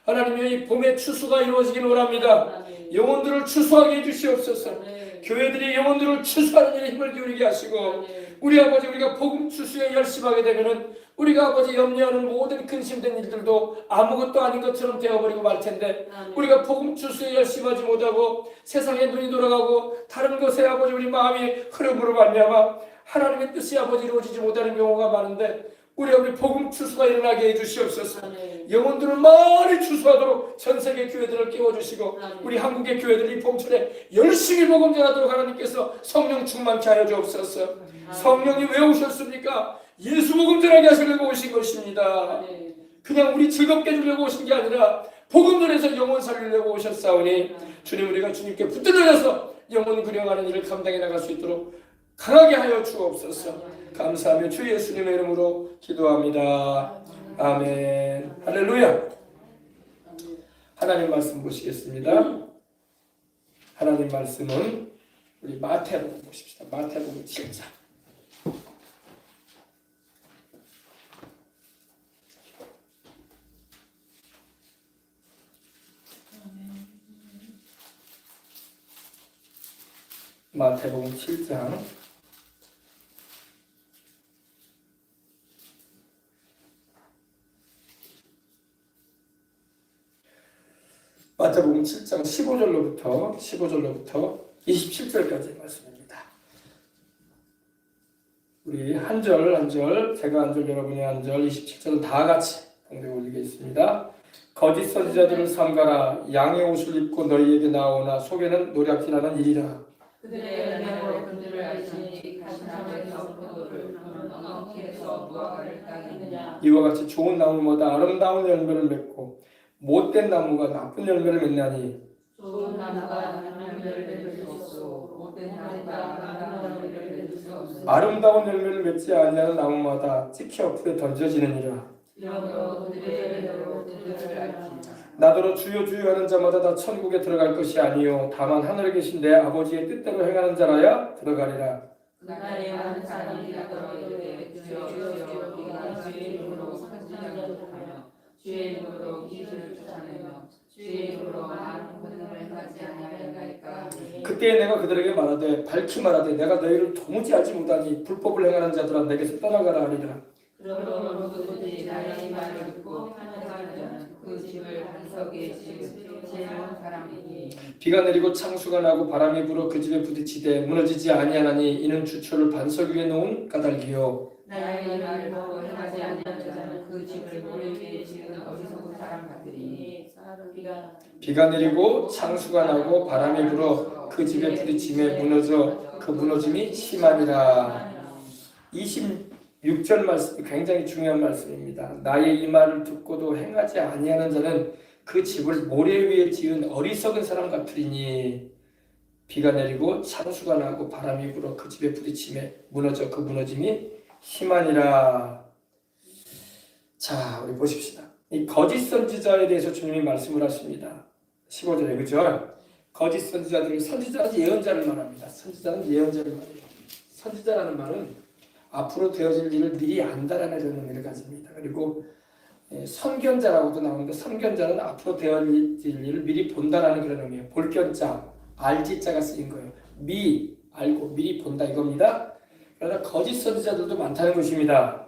하나님의 이 봄의 추수가 이루어지길 원합니다. 영혼들을 추수하게 해주시옵소서. 교회들이 영혼들을 추수하는 일에 힘을 기울이게 하시고, 우리 아버지, 우리가 복음 추수에 열심하게 되면은 우리가 아버지 염려하는 모든 근심된 일들도 아무것도 아닌 것처럼 되어버리고 말 텐데, 우리가 복음 추수에 열심하지 못하고 세상에 눈이 돌아가고 다른 것에 아버지 우리 마음이 흐름으로 말미암아 하나님의 뜻이 아버지 이루어지지 못하는 경우가 많은데, 우리 아버지 복음 추수가 일어나게 해주시옵소서. 영혼들을 많이 추수하도록 전 세계 교회들을 깨워주시고, 우리 한국의 교회들이 봄철에 열심히 복음 전하도록 하나님께서 성령 충만케 하여 주옵소서. 성령이 왜 오셨습니까? 예수 복음 전하게 하시려고 오신 것입니다. 그냥 우리 즐겁게 해주려고 오신 게 아니라 복음 전해서 영혼 살리려고 오셨사오니, 주님, 우리가 주님께 붙들려서 영혼 구령하는 일을 감당해 나갈 수 있도록 강하게 하여 주옵소서. 감사하며 주 예수님의 이름으로 기도합니다. 아멘. 할렐루야. 하나님 말씀 보시겠습니다. 하나님 말씀은 우리 마태복음 보십시다. 마태복음 7장. 마태복음 7장 15절로부터 27절까지 말씀입니다. 우리 한 절 한 절, 제가 한 절, 여러분이 한 절, 27절은 다 같이 공개 올리겠습니다. 거짓 선지자들을 삼가라. 양의 옷을 입고 너희에게 나오나 속에는 노략질 하는 일이라. 그들의 열매로 그들을 알지니 가시 나무에서 포도를 그는 엉겅퀴에서 무화과를 따느냐. 이와 같이 좋은 나무마다 아름다운 열매를 맺고 못된 나무가 나쁜 열매를 맺나니, 좋은 나무가 나쁜 열매를 맺을 수 없고 못된 나무가 아름다운 열매를 맺을 수 없으니 아름다운 열매를 맺지 아니하는 나무마다 찍혀 불에 던져지느니라. 이러므로 그들의 열매로 그들을 알지니. 나더러 주여 주여 하는 자마다 다 천국에 들어갈 것이 아니요 다만 하늘에 계신 내 아버지의 뜻대로 행하는 자라야 들어가리라. 그날에 많은 사람이 나더러 이르되 주여 주여 우리가 주의 이름으로 선지자를 하며 주의 이름으로 기술을 쫓아내며 주의 이름으로 많은 권능을 행하지 아니하였나이까. 그때 내가 그들에게 말하되 밝히 말하되 내가 너희를 도무지 알지 못하니 불법을 행하는 자들아 내게서 떠나가라 하리라. 그러므로 그들이 나의 말을 듣고 행하는 자는 그 집을 반석에 지은 지혜로운 사람이니. 비가 내리고 창수가 나고 바람이 불어 그 집에 부딪히되 무너지지 아니하나니 이는 주초를 반석 위에 놓은 까닭이요. 나의 말을 듣고 행하지 아니하는 자는 그 집을 모래 위에 지은 어리석은 사람 같으니. 비가 내리고 창수가 나고 바람이 불어 그 집에 부딪힘에 무너져 그 무너짐이 심하니라. 26절 말씀이 굉장히 중요한 말씀입니다. 나의 이 말을 듣고도 행하지 아니하는 자는 그 집을 모래 위에 지은 어리석은 사람 같으리니. 비가 내리고 창수가 나고 바람이 불어 그 집에 부딪힘에 무너져 그 무너짐이 심하니라. 자, 우리 보십시다. 이 거짓 선지자에 대해서 주님이 말씀을 하십니다. 15절에, 그죠? 거짓 선지자들은, 선지자는 예언자를 말합니다. 선지자는 예언자를 말해요. 선지자라는 말은 앞으로 되어질 일을 미리 안다라는 이런 의미를 가집니다. 그리고 선견자라고도 나오는데, 선견자는 앞으로 되어질 일을 미리 본다라는 그런 의미예요. 볼견자, 알지자가 쓰인 거예요. 알고 미리 본다 이겁니다. 그러나 거짓 선지자들도 많다는 것입니다.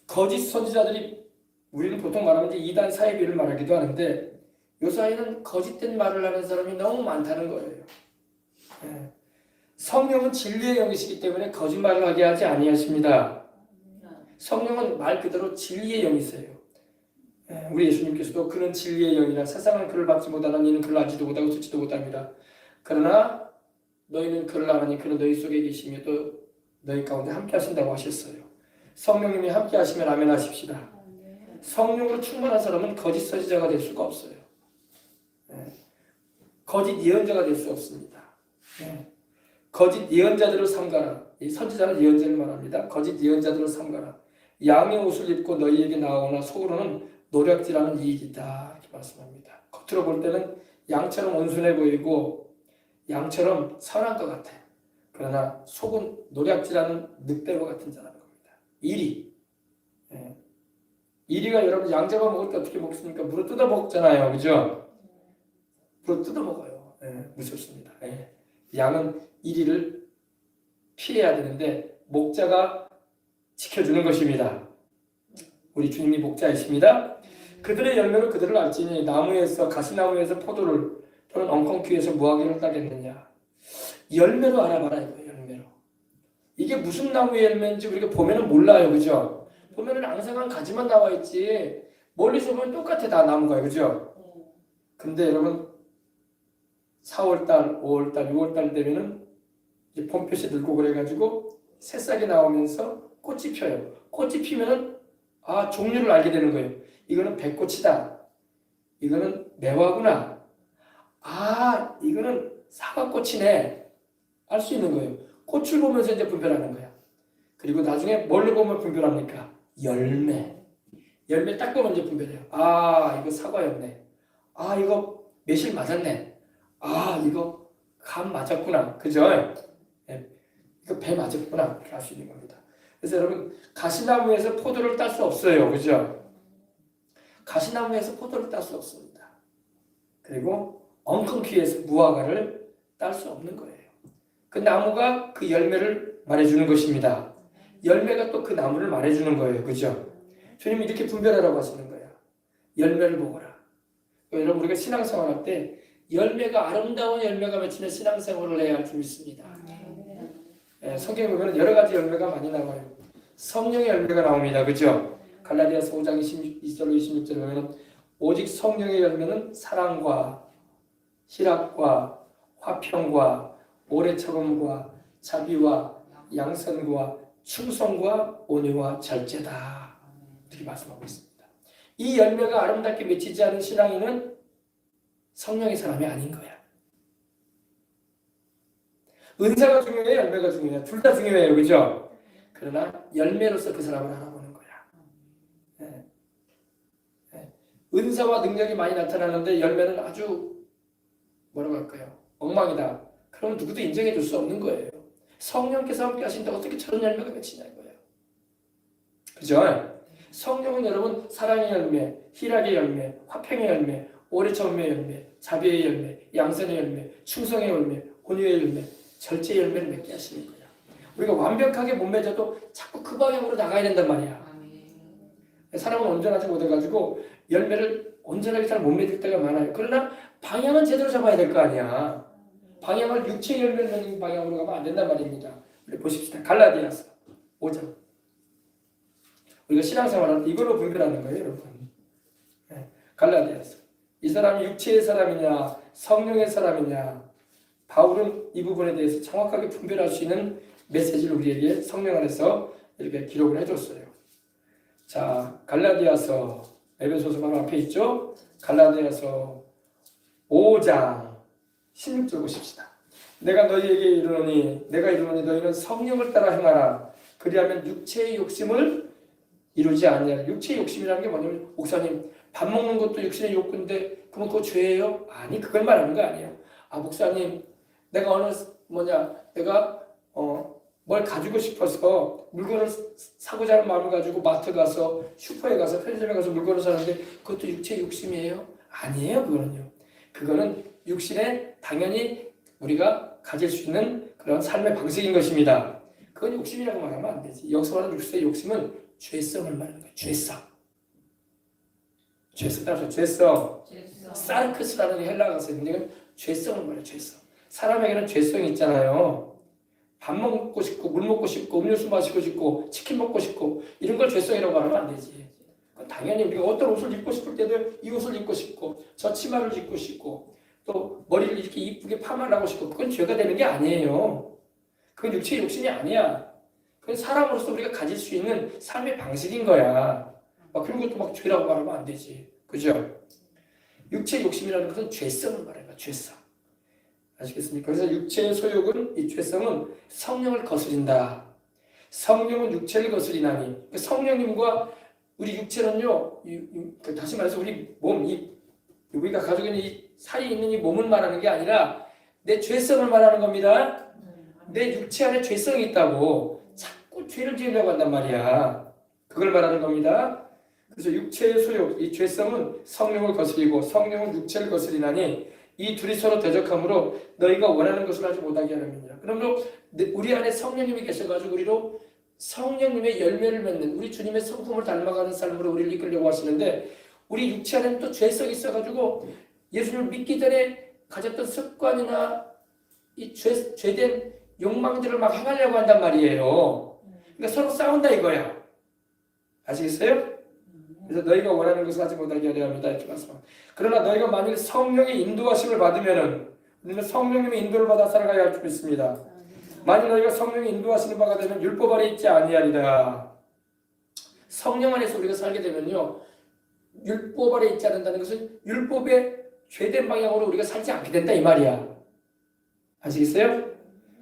거짓 선지자들이, 우리는 보통 말하면 이제 이단 사이비를 말하기도 하는데, 요 사이는 거짓된 말을 하는 사람이 너무 많다는 거예요. 성령은 진리의 영이시기 때문에 거짓말을 하게 하지 아니하십니다. 성령은 말 그대로 진리의 영이세요. 우리 예수님께서도 그는 진리의 영이라 세상은 그를 받지 못하나 이는 그를 알지도 못하고 듣지도 못합니다. 그러나 너희는 그를 아나니 그는 너희 속에 계시며 또 너희 가운데 함께 하신다고 하셨어요. 성령님이 함께 하시면 아멘 하십시다. 성령으로 충만한 사람은 거짓 선지자가 될 수가 없어요. 거짓 예언자가 될 수 없습니다. 거짓 예언자들을 삼가라. 이 선지자는 예언자를 말합니다. 거짓 예언자들을 삼가라. 양의 옷을 입고 너희에게 나오나 속으로는 노략질하는 이익이다. 이렇게 말씀합니다. 겉으로 볼 때는 양처럼 온순해 보이고 양처럼 선한 것 같아요. 그러나 속은 노략질하는 늑대와 같은 자라는 겁니다. 일이. 이리가 여러분 양 잡아 먹을 때 어떻게 먹습니까? 물어 뜯어 먹잖아요, 그죠? 물어 뜯어 먹어요. 예, 무섭습니다. 예. 양은 이리를 피해야 되는데 목자가 지켜주는 것입니다. 우리 주님이 목자이십니다. 그들의 열매로 그들을 알지니 나무에서 가시나무에서 포도를 또는 엉겅퀴에서 무화과를 따겠느냐. 열매로 알아봐라 이거예요. 열매로. 이게 무슨 나무의 열매인지 우리가 보면은 몰라요, 그죠? 보면은 앙상한 가지만 나와 있지 멀리서 보면 똑같아 다 나무가, 그죠? 근데 여러분 4월달, 5월달, 6월달 되면은 이제 봄볕이 들고 그래가지고 새싹이 나오면서 꽃이 펴요. 꽃이 피면은 종류를 알게 되는 거예요. 이거는 백꽃이다. 이거는 매화구나. 이거는 사과꽃이네. 알 수 있는 거예요. 꽃을 보면서 이제 분별하는 거야. 그리고 나중에 뭘로 보면 분별합니까? 열매. 열매 딱 보면 이제 분별해요. 이거 사과였네. 이거 매실 맞았네. 이거 감 맞았구나. 그죠? 이거 배 맞았구나. 이렇게 알 수 있는 겁니다. 그래서 여러분 가시나무에서 포도를 딸 수 없어요. 그죠? 가시나무에서 포도를 딸 수 없습니다. 그리고 엉겅퀴에서 무화과를 딸 수 없는 거예요. 그 나무가 그 열매를 말해주는 것입니다. 열매가 또 그 나무를 말해주는 거예요. 그죠? 주님이 이렇게 분별하라고 하시는 거야. 열매를 보거라. 여러분 우리가 신앙생활 할 때 열매가 아름다운 열매가 맺히는 신앙생활을 해야 할 줄 믿습니다. 성경에 보면 여러 가지 열매가 많이 나와요. 성령의 열매가 나옵니다. 그죠? 갈라디아서 5장 22절 26절에 보면 오직 성령의 열매는 사랑과 희락과 화평과 오래 참음과 자비와 양선과 충성과 온유와 절제다. 이렇게 말씀하고 있습니다. 이 열매가 아름답게 맺히지 않은 신앙인은 성령의 사람이 아닌 거야. 은사가 중요해요? 열매가 중요해요? 둘 다 중요해요. 그죠? 그러나 열매로서 그 사람을 알아보는 거야. 은사와 능력이 많이 나타나는데 열매는 아주 뭐라고 할까요? 엉망이다. 그러면 누구도 인정해 줄 수 없는 거예요. 성령께서 함께 하신다고 어떻게 저런 열매가 맺히냐 이거예요. 그죠? 성령은 여러분 사랑의 열매, 희락의 열매, 화평의 열매, 오래 참음의 열매, 자비의 열매, 양선의 열매, 충성의 열매, 온유의 열매, 절제 열매를 맺게 하시는 거야. 우리가 완벽하게 못 맺어도 자꾸 그 방향으로 나가야 된단 말이야. 사람은 온전하지 못해가지고 열매를 온전하게 잘 못 맺을 때가 많아요. 그러나 방향은 제대로 잡아야 될 거 아니야. 방향을 육체의 열매를 맺는 방향으로 가면 안 된단 말입니다. 우리 보십시다. 갈라디아서 5장. 우리가 신앙생활을 이걸로 분별하는 거예요, 여러분. 갈라디아서. 이 사람이 육체의 사람이냐 성령의 사람이냐, 바울은 이 부분에 대해서 정확하게 분별할 수 있는 메시지를 우리에게 성령 안에서 이렇게 기록을 해줬어요. 자, 갈라디아서, 에베소서 바로 앞에 있죠? 갈라디아서 5장 16절 보십시다. 내가 너희에게 이르노니 너희는 성령을 따라 행하라. 그리하면 육체의 욕심을 이루지 않느냐. 육체의 욕심이라는 게 뭐냐면, 목사님 밥 먹는 것도 육신의 욕구인데 그건 그거 죄예요? 아니, 그걸 말하는 거 아니에요. 목사님 내가 뭘 가지고 싶어서 물건을 사고자 하는 마음을 가지고 마트 가서 슈퍼에 가서 편의점에 가서 물건을 사는데 그것도 육체의 욕심이에요? 아니에요. 그거는 육신에 당연히 우리가 가질 수 있는 그런 삶의 방식인 것입니다. 그건 욕심이라고 말하면 안 되지. 여기서 말하는 육체의 욕심은 죄성을 말하는 거예요. 죄성. 따라서 죄성. 사르크스라는 헬라어가 있는데 죄성을 말해요. 죄성. 사람에게는 죄성이 있잖아요. 밥 먹고 싶고 물 먹고 싶고 음료수 마시고 싶고 치킨 먹고 싶고 이런 걸 죄성이라고 하면 안 되지. 당연히 우리가 어떤 옷을 입고 싶을 때도 이 옷을 입고 싶고 저 치마를 입고 싶고 또 머리를 이렇게 이쁘게 파마를 하고 싶고 그건 죄가 되는 게 아니에요. 그건 육체의 욕심이 아니야. 그건 사람으로서 우리가 가질 수 있는 삶의 방식인 거야. 그런 것도 막 죄라고 말하면 안 되지. 그죠? 육체의 욕심이라는 것은 죄성을 말해요. 죄성. 아시겠습니까? 그래서 육체의 소욕은, 이 죄성은 성령을 거스린다. 성령은 육체를 거스리나니. 성령님과 우리 육체는요, 다시 말해서 우리 몸, 우리가 가지고 있는 이 사이에 있는 이 몸을 말하는 게 아니라 내 죄성을 말하는 겁니다. 내 육체 안에 죄성이 있다고 자꾸 죄를 지으려고 한단 말이야. 그걸 말하는 겁니다. 그래서 육체의 소욕, 이 죄성은 성령을 거스리고 성령은 육체를 거스리나니 이 둘이 서로 대적함으로 너희가 원하는 것을 하지 못하게 하느니라. 그러므로 우리 안에 성령님이 계셔가지고 우리로 성령님의 열매를 맺는 우리 주님의 성품을 닮아가는 삶으로 우리를 이끌려고 하시는데 우리 육체 안에는 또 죄성이 있어가지고 예수님을 믿기 전에 가졌던 습관이나 이 죄된 욕망들을 막 행하려고 한단 말이에요. 그러니까 서로 싸운다 이거야. 아시겠어요? 그래서 너희가 원하는 것을 하지 못하게 하려 합니다. 이렇게 말씀합니다. 그러나 너희가 만일 성령의 인도하심을 받으면은 우리는 성령님의 인도를 받아 살아가야 할 줄 믿습니다. 만일 너희가 성령의 인도하시는 바가 되면 율법 아래 있지 아니하리라. 성령 안에서 우리가 살게 되면요, 율법 아래 있지 않는다는 것은 율법의 죄된 방향으로 우리가 살지 않게 된다 이 말이야. 아시겠어요?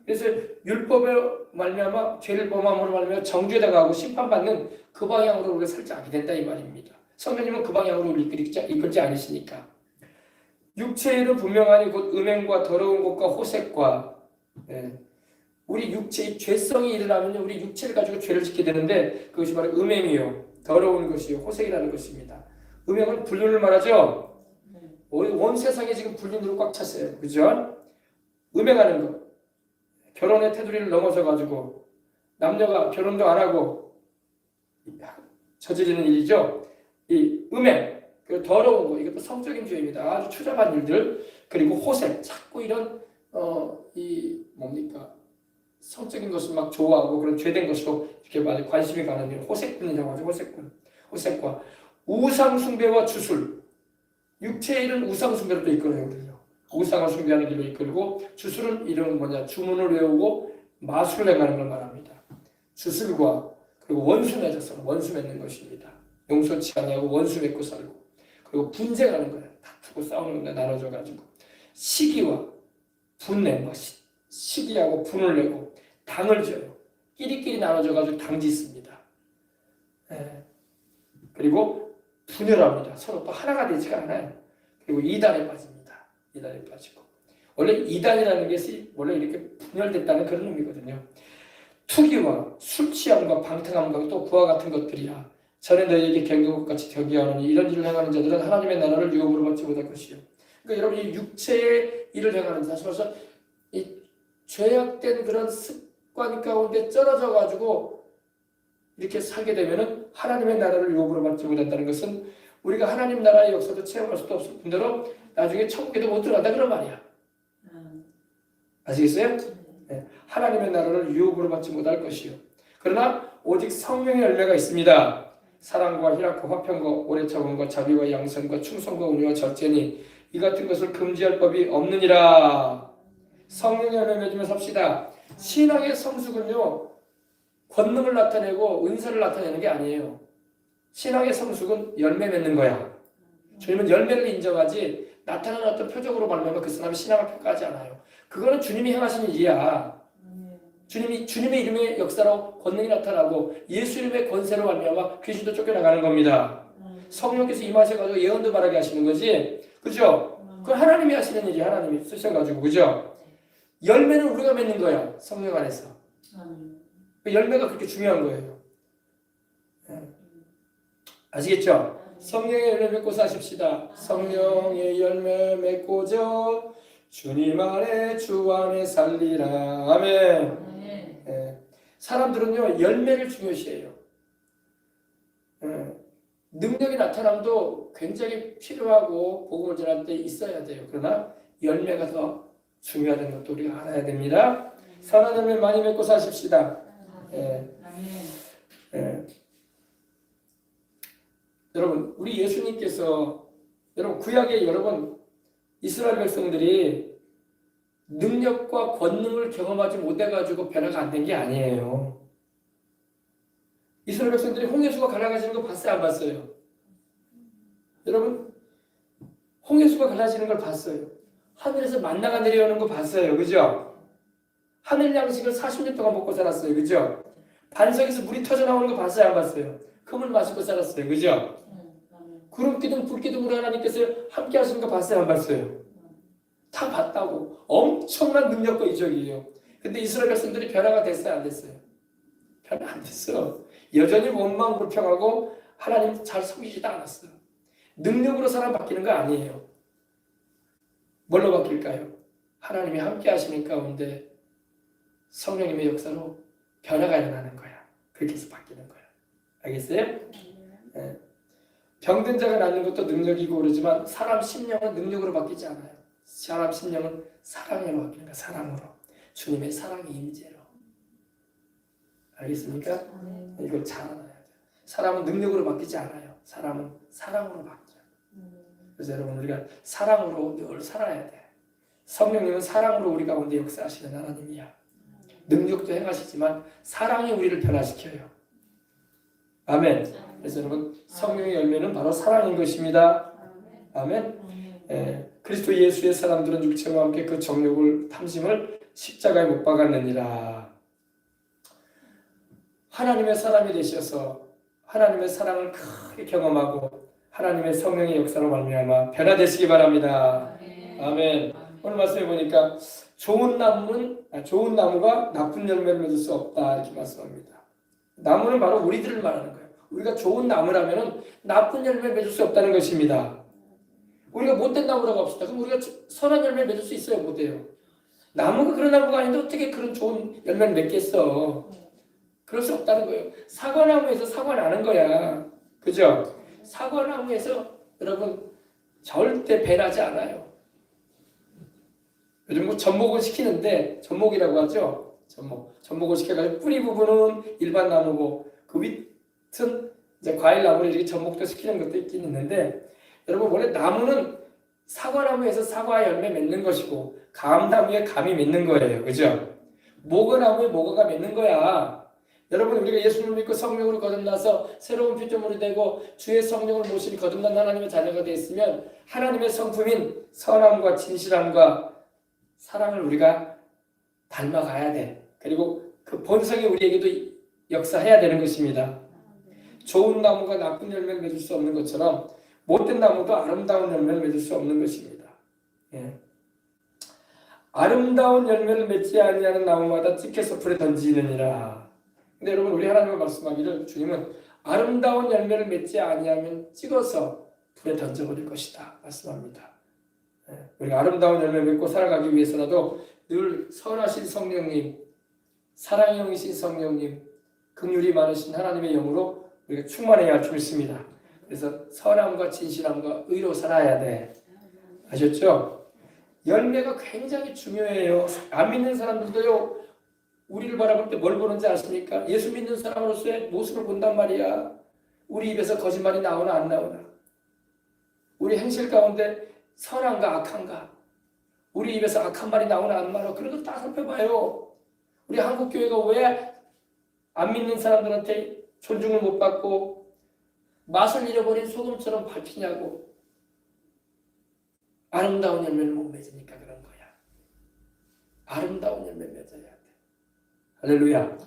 그래서 율법에 말미암아 죄를 범함으로 말미암아 정죄에 당하고 심판받는 그 방향으로 우리가 살지 않게 된다 이 말입니다. 성령님은 그 방향으로 우리를 이끌지 않으시니까. 육체의 일은 분명하니 곧 음행과 더러운 것과 호색과 우리 육체의 죄성이 일어나면 우리 육체를 가지고 죄를 짓게 되는데 그것이 바로 음행이요, 더러운 것이요, 호색이라는 것입니다. 음행은 불륜을 말하죠. 온 세상에 지금 불륜으로 꽉 찼어요. 그죠? 음행하는 것, 결혼의 테두리를 넘어서 가지고 남녀가 결혼도 안 하고 저지르는 일이죠. 이 음행, 그리고 더러운 거, 이것도 성적인 죄입니다. 아주 추잡한 일들. 그리고 호색, 자꾸 이런 이 뭡니까? 성적인 것을 막 좋아하고 그런 죄된 것으로 이렇게 많이 관심이 가는 일, 호색꾼이라고 하죠. 호색과 우상 숭배와 주술. 육체의 일은 우상 숭배로 또 이끌어요. 우상을 숭배하는 길로 이끌고, 주술은 이런 뭐냐, 주문을 외우고 마술을 행하는 걸 말합니다. 주술과 그리고 원수 맺어서 원수 맺는 것입니다. 용서치 아니하고 원수 맺고 살고, 그리고 분쟁하는 거예요. 다투고 싸우는 건데 나눠져 가지고, 시기와 분내, 시기하고 분을 내고 당을 져요. 끼리끼리 나눠져 가지고 당 짓습니다. 그리고 분열합니다. 서로 또 하나가 되지가 않아요. 그리고 이단에 빠집니다. 이단에 빠지고, 원래 이단이라는 것이 원래 이렇게 분열됐다는 그런 의미거든요. 투기와 술 취함과 방탕함과 또 그와 같은 것들이야 전에 너희에게 경고한 것 같이 경계하노니 이런 일을 행하는 자들은 하나님의 나라를 유업으로 받지 못할 것이요. 그러니까 여러분이 육체의 일을 행하는 자, 그래서 이 죄악된 그런 습관 가운데 쩔어져 가지고 이렇게 살게 되면은 하나님의 나라를 유업으로 받지 못한다는 것은 우리가 하나님 나라의 역사도 체험할 수도 없을 뿐더러 나중에 천국에도 못 들어간다 그런 말이야. 아시겠어요? 네. 하나님의 나라를 유업으로 받지 못할 것이요. 그러나 오직 성령의 열매가 있습니다. 사랑과 희락과 화평과 오래 참음과 자비와 양선과 충성과 온유와 절제니 이 같은 것을 금지할 법이 없느니라. 성령의 열매 맺으며 삽시다. 신앙의 성숙은요, 권능을 나타내고 은사를 나타내는 게 아니에요. 신앙의 성숙은 열매 맺는 거야. 주님은 열매를 인정하지 나타나는 어떤 표적으로 말하면 그 사람이 신앙을 평가하지 않아요. 그거는 주님이 행하시는 일이야. 주님의 이름의 역사로 권능이 나타나고 예수 이름의 권세로 말미암아 귀신도 쫓겨나가는 겁니다. 성령께서 임하셔가지고 예언도 바라게 하시는 거지, 그죠? 그건 하나님이 하시는 일이, 하나님이 쓰셔가지고, 그죠? 열매는 우리가 맺는 거야, 성령 안에서. 그 열매가 그렇게 중요한 거예요. 아시겠죠? 성령의 열매 맺고 사십시다. 성령의 열매 맺고저 주님 안에 주 안에 살리라. 아멘. 사람들은요, 열매를 중요시해요. 능력이 나타남도 굉장히 필요하고 복음을 전할 때 있어야 돼요. 그러나 열매가 더 중요하다는 것도 우리가 알아야 됩니다. 선한 열매 많이 맺고 사십시다. 여러분, 우리 예수님께서, 여러분, 구약의 여러분 이스라엘 백성들이 능력과 권능을 경험하지 못해가지고 변화가 안 된 게 아니에요. 이스라엘 백성들이 홍해수가 갈라지는 거 봤어요, 안 봤어요? 여러분, 홍해수가 갈라지는 걸 봤어요. 하늘에서 만나가 내려오는 거 봤어요, 그죠? 하늘 양식을 40년 동안 먹고 살았어요, 그죠? 반석에서 물이 터져 나오는 거 봤어요, 안 봤어요? 그 물 마시고 살았어요, 그죠? 구름 기둥, 불 기둥으로 하나님께서 함께 하시는 거 봤어요, 안 봤어요? 다 봤다고. 엄청난 능력과 이적이에요. 근데 이스라엘 백성들이 변화가 됐어요, 안 됐어요? 변화 안 됐어. 여전히 원망 불평하고 하나님 잘 섬기지도 않았어요. 능력으로 사람 바뀌는 거 아니에요. 뭘로 바뀔까요? 하나님이 함께 하시는 가운데 성령님의 역사로 변화가 일어나는 거야. 그렇게 해서 바뀌는 거야. 알겠어요? 네. 병든 자가 낫는 것도 능력이고 그러지만 사람 심령은 능력으로 바뀌지 않아요. 사람 심령은 사랑으로 바뀌는 거야. 사랑으로. 주님의 사랑의 임재로. 알겠습니까? 이걸 잘 알아야 돼요. 사람은 능력으로 바뀌지 않아요. 사람은 사랑으로 바뀌어요. 그래서 여러분 우리가 사랑으로 늘 살아야 돼. 성령님은 사랑으로 우리 가운데 역사하시는 하나님이야. 능력도 행하시지만 사랑이 우리를 변화시켜요. 아멘. 그래서 여러분 성령의 열매는 바로 사랑인 것입니다. 아멘. 그리스도 예수의 사람들은 육체와 함께 그 정욕을 탐심을 십자가에 못 박았느니라. 하나님의 사람이 되셔서 하나님의 사랑을 크게 경험하고 하나님의 성령의 역사로 말미암아 변화되시기 바랍니다. 아멘. 오늘 말씀해 보니까 좋은 나무가 나쁜 열매를 맺을 수 없다 이렇게 말씀합니다. 나무는 바로 우리들을 말하는 거예요. 우리가 좋은 나무라면 나쁜 열매를 맺을 수 없다는 것입니다. 우리가 못된 나무라고 합시다. 그럼 우리가 선한 열매를 맺을 수 있어요? 못해요? 나무가 그런 나무가 아닌데 어떻게 그런 좋은 열매를 맺겠어? 그럴 수 없다는 거예요. 사과나무에서 사과 나는 거야. 그죠? 사과나무에서 여러분 절대 배나지 않아요. 요즘 뭐 접목을 시키는데 접목이라고 하죠. 접목을 시켜가지고 뿌리 부분은 일반 나무고 그 밑은 이제 과일 나무를 이렇게 접목도 시키는 것도 있긴 있는데 여러분 원래 나무는 사과나무에서 사과 열매 맺는 것이고 감나무에 감이 맺는 거예요. 그죠? 모과나무에 모과가 맺는 거야. 여러분 우리가 예수님을 믿고 성령으로 거듭나서 새로운 피조물이 되고 주의 성령을 모시니 거듭난 하나님의 자녀가 되었으면 하나님의 성품인 선함과 진실함과 사랑을 우리가 닮아가야 돼. 그리고 그 본성이 우리에게도 역사해야 되는 것입니다. 좋은 나무가 나쁜 열매를 맺을 수 없는 것처럼 못된 나무도 아름다운 열매를 맺을 수 없는 것입니다. 예. 아름다운 열매를 맺지 아니하는 나무마다 찍혀서 불에 던지느니라. 근데 여러분 우리 하나님은 말씀하기를 주님은 아름다운 열매를 맺지 아니하면 찍어서 불에 던져버릴 것이다 말씀합니다. 우리가 아름다운 열매 맺고 살아가기 위해서라도 늘 선하신 성령님, 사랑의 영이신 성령님, 긍휼이 많으신 하나님의 영으로 우리가 충만해야 할 줄 믿습니다. 그래서 선함과 진실함과 의로 살아야 돼. 아셨죠? 열매가 굉장히 중요해요. 안 믿는 사람들도요. 우리를 바라볼 때 뭘 보는지 아십니까? 예수 믿는 사람으로서의 모습을 본단 말이야. 우리 입에서 거짓말이 나오나 안 나오나. 우리 행실 가운데 선한가 악한가. 우리 입에서 악한 말이 나오나 안 나오나. 그런 거 다 살펴봐요. 우리 한국교회가 왜 안 믿는 사람들한테 존중을 못 받고 맛을 잃어버린 소금처럼 밟히냐고. 아름다운 열매를 못 맺으니까 그런 거야. 아름다운 열매 맺어야 돼. 할렐루야.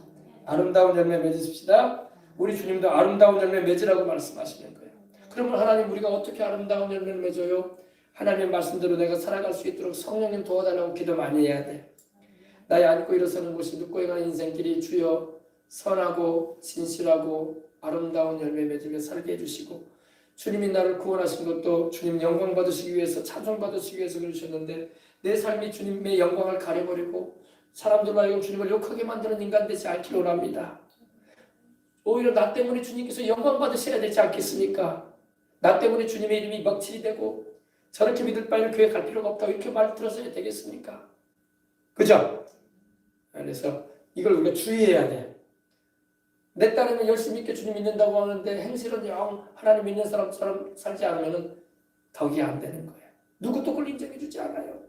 아름다운 열매 맺으십시다. 우리 주님도 아름다운 열매 맺으라고 말씀하시는 거예요. 그러면 하나님 우리가 어떻게 아름다운 열매를 맺어요? 하나님의 말씀대로 내가 살아갈 수 있도록 성령님 도와달라고 기도 많이 해야 돼. 나의 앉고 일어서는 곳이 눕고 가는 인생길이 주여 선하고 진실하고 아름다운 열매 맺으며 살게 해주시고 주님이 나를 구원하신 것도 주님 영광 받으시기 위해서 찬송 받으시기 위해서 그러셨는데 내 삶이 주님의 영광을 가려버리고 사람들 말고 주님을 욕하게 만드는 인간 되지 않기를 원합니다. 오히려 나 때문에 주님께서 영광 받으셔야 되지 않겠습니까? 나 때문에 주님의 이름이 먹칠이 되고 저렇게 믿을 바에는 교회 갈 필요가 없다고 이렇게 말 들어서야 되겠습니까? 그죠? 그래서 이걸 우리가 주의해야 돼. 내 딸이면 열심히 있게 주님 믿는다고 하는데 행실은 영 하나님 믿는 사람처럼 살지 않으면 덕이 안 되는 거야. 누구도 그걸 인정해 주지 않아요.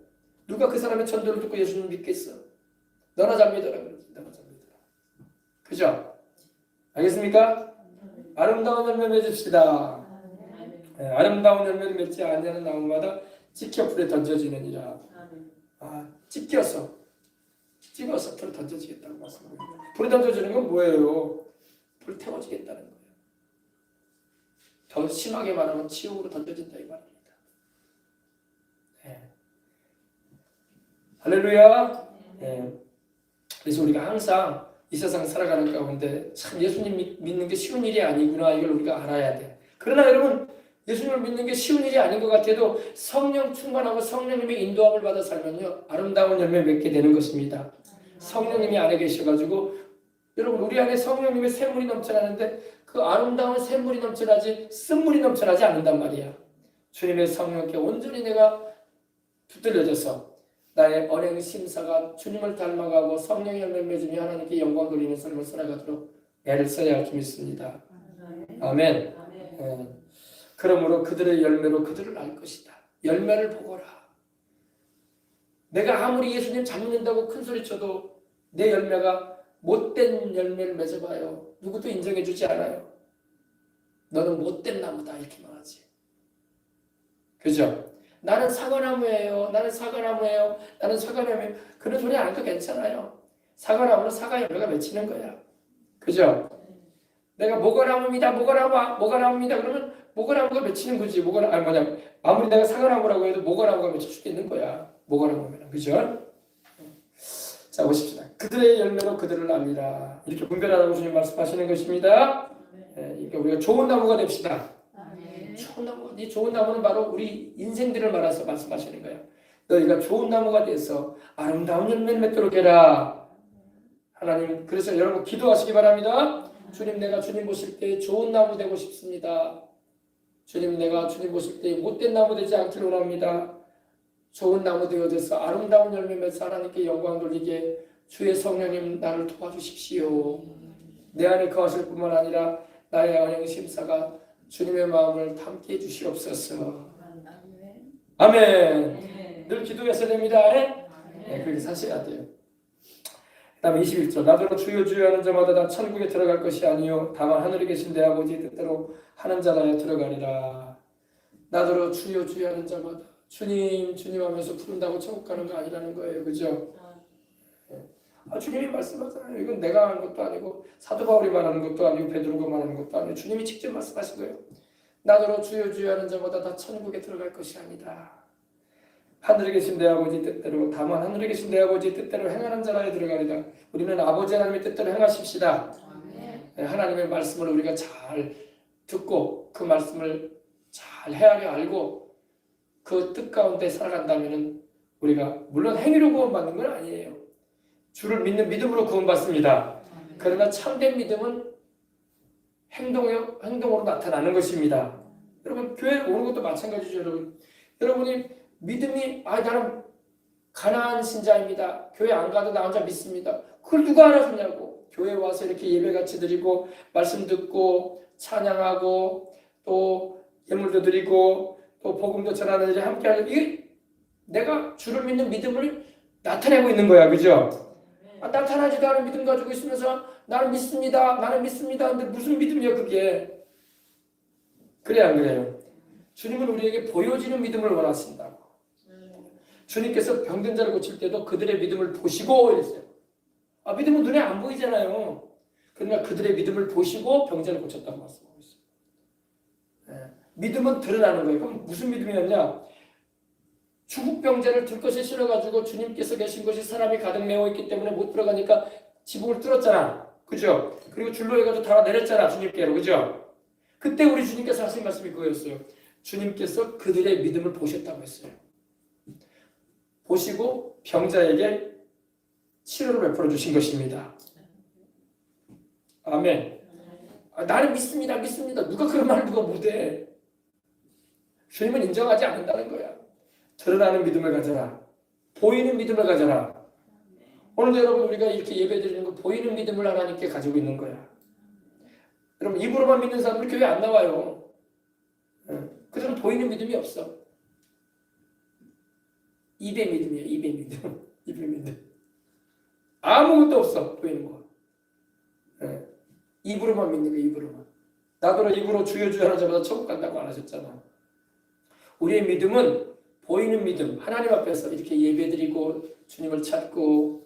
누가 그 사람의 전도를 듣고 예수님 믿겠어? 너나 잘 믿어라 그러지. 너나 잘 믿어라. 그죠? 알겠습니까? 아름다운 열매 맺읍시다. 네, 아름다운 열매를 맺지 아니하는 나무마다 찍혀 불에 던져지느니라. 찍어서 불에 던져지겠다는 말씀입니다. 불에 던져지는 건 뭐예요? 불 태워지겠다는 거예요. 더 심하게 말하면 지옥으로 던져진다 이 말입니다. 네. 할렐루야. 네. 그래서 우리가 항상 이 세상 살아가는 가운데 참 예수님 믿는 게 쉬운 일이 아니구나, 이걸 우리가 알아야 돼. 그러나 여러분, 예수님을 믿는 게 쉬운 일이 아닌 것 같아도 성령 충만하고 성령님의 인도함을 받아 살면요, 아름다운 열매 맺게 되는 것입니다. 성령님이 안에 계셔가지고, 여러분, 우리 안에 성령님의 샘물이 넘쳐나는데 그 아름다운 샘물이 넘쳐나지 쓴물이 넘쳐나지 않는단 말이야. 주님의 성령께 온전히 내가 붙들려져서 나의 언행 심사가 주님을 닮아가고 성령의 열매 맺으며 하나님께 영광 돌리는 삶을 살아가도록 애를 써야 할 줄 믿습니다. 아멘. 그러므로 그들의 열매로 그들을 알 것이다. 열매를 보거라. 내가 아무리 예수님 잘 믿는다고 큰 소리 쳐도 내 열매가 못된 열매를 맺어봐요. 누구도 인정해주지 않아요. 너는 못된 나무다, 이렇게 말하지. 그죠? 나는 사과나무예요. 나는 사과나무예요. 나는 사과나무예요. 그런 소리 안 해도 괜찮아요. 사과나무는 사과 열매가 맺히는 거야. 그죠? 내가 모과나무입니다. 모과나무입니다. 그러면 모과나무가 맺히는 거지. 아무리 내가 사과나무라고 해도 모과나무가 맺힐 수도 있는 거야. 모과나무면. 그죠? 자, 보십시다. 그들의 열매로 그들을 압니다. 이렇게 분별하라고 주님 말씀하시는 것입니다. 그러니까 우리가 좋은 나무가 됩시다. 좋은 나무, 이 좋은 나무는 바로 우리 인생들을 말해서 말씀하시는 거야. 너희가 좋은 나무가 돼서 아름다운 열매를 맺도록 해라. 하나님, 그래서 여러분 기도하시기 바랍니다. 주님, 내가 주님 보실 때 좋은 나무 되고 싶습니다. 주님, 내가 주님 보실 때 못된 나무 되지 않기를 원합니다. 좋은 나무 되어져서 아름다운 열매 맺어 하나님께 영광 돌리게 주의 성령님 나를 도와주십시오. 내 안에 거하실 뿐만 아니라 나의 언행 심사가 주님의 마음을 담게 해주시옵소서. 아멘. 늘 기도했어야 됩니다. 그렇게 사셔야 돼요. 그 다음에 21절. 나더러 주여 주여 하는 자마다 다 천국에 들어갈 것이 아니요 다만 하늘에 계신 내 아버지 뜻대로 하는 자라야 들어가리라. 나더러 주여 주여 하는 자마다 주님 주님 하면서 부른다고 천국 가는 거 아니라는 거예요. 그죠? 주님이 말씀하잖아요. 이건 내가 하는 것도 아니고 사도 바울이 말하는 것도 아니고 베드로가 말하는 것도 아니고 주님이 직접 말씀하신 거예요. 나더러 주여 주여 하는 자마다 다 천국에 들어갈 것이 아니다. 하늘에 계신 내 아버지 뜻대로 다만 하늘에 계신 내 아버지 뜻대로 행하는 자라에 들어가리라. 우리는 아버지 하나님의 뜻대로 행하십시다. 하나님의 말씀을 우리가 잘 듣고 그 말씀을 잘 헤아려 알고 그 뜻 가운데 살아간다면 우리가 물론 행위로 구원받는 건 아니에요. 주를 믿는 믿음으로 구원받습니다. 그러나 참된 믿음은 행동으로 나타나는 것입니다. 여러분 교회 오는 것도 마찬가지죠. 여러분이 믿음이 나는 가난한 신자입니다. 교회 안 가도 나 혼자 믿습니다. 그걸 누가 알아주냐고. 교회 와서 이렇게 예배같이 드리고 말씀 듣고 찬양하고 또 예물도 드리고 또 복음도 전하는 일에 함께하는 이게 내가 주를 믿는 믿음을 나타내고 있는 거야. 그죠? 나타나지도 않은 믿음 가지고 있으면서 나는 믿습니다. 근데 무슨 믿음이야 그게? 그래 안 그래요? 주님은 우리에게 보여지는 믿음을 원하신다고. 주님께서 병든 자를 고칠 때도 그들의 믿음을 보시고 이랬어요. 믿음은 눈에 안 보이잖아요. 그러나 그들의 믿음을 보시고 병자를 고쳤다고 말씀하고 있어요. 믿음은 드러나는 거예요. 그럼 무슨 믿음이었냐? 죽을 병자를 들것에 실어가지고 주님께서 계신 것이 사람이 가득 메워 있기 때문에 못 들어가니까 지붕을 뚫었잖아. 그죠? 그리고 줄로 해가지고 다 내렸잖아. 주님께로. 그죠? 그때 우리 주님께서 하신 말씀이 그거였어요. 주님께서 그들의 믿음을 보셨다고 했어요. 보시고 병자에게 치료를 베풀어 주신 것입니다. 아멘. 나는 믿습니다. 누가 그런 말을 누가 못해. 주님은 인정하지 않는다는 거야. 드러나는 믿음을 가져라. 보이는 믿음을 가져라. 오늘도 여러분 우리가 이렇게 예배드리는 거 보이는 믿음을 하나님께 가지고 있는 거야. 여러분 입으로만 믿는 사람들 교회 안 나와요. 그들은 보이는 믿음이 없어. 입의 믿음이야. 입의 믿음. 아무것도 없어. 보이는 거. 입으로만 믿는 거. 입으로만. 나더러 입으로 주여 주여 하는 자마다 천국 간다고 안 하셨잖아. 우리의 믿음은 보이는 믿음, 하나님 앞에서 이렇게 예배드리고 주님을 찾고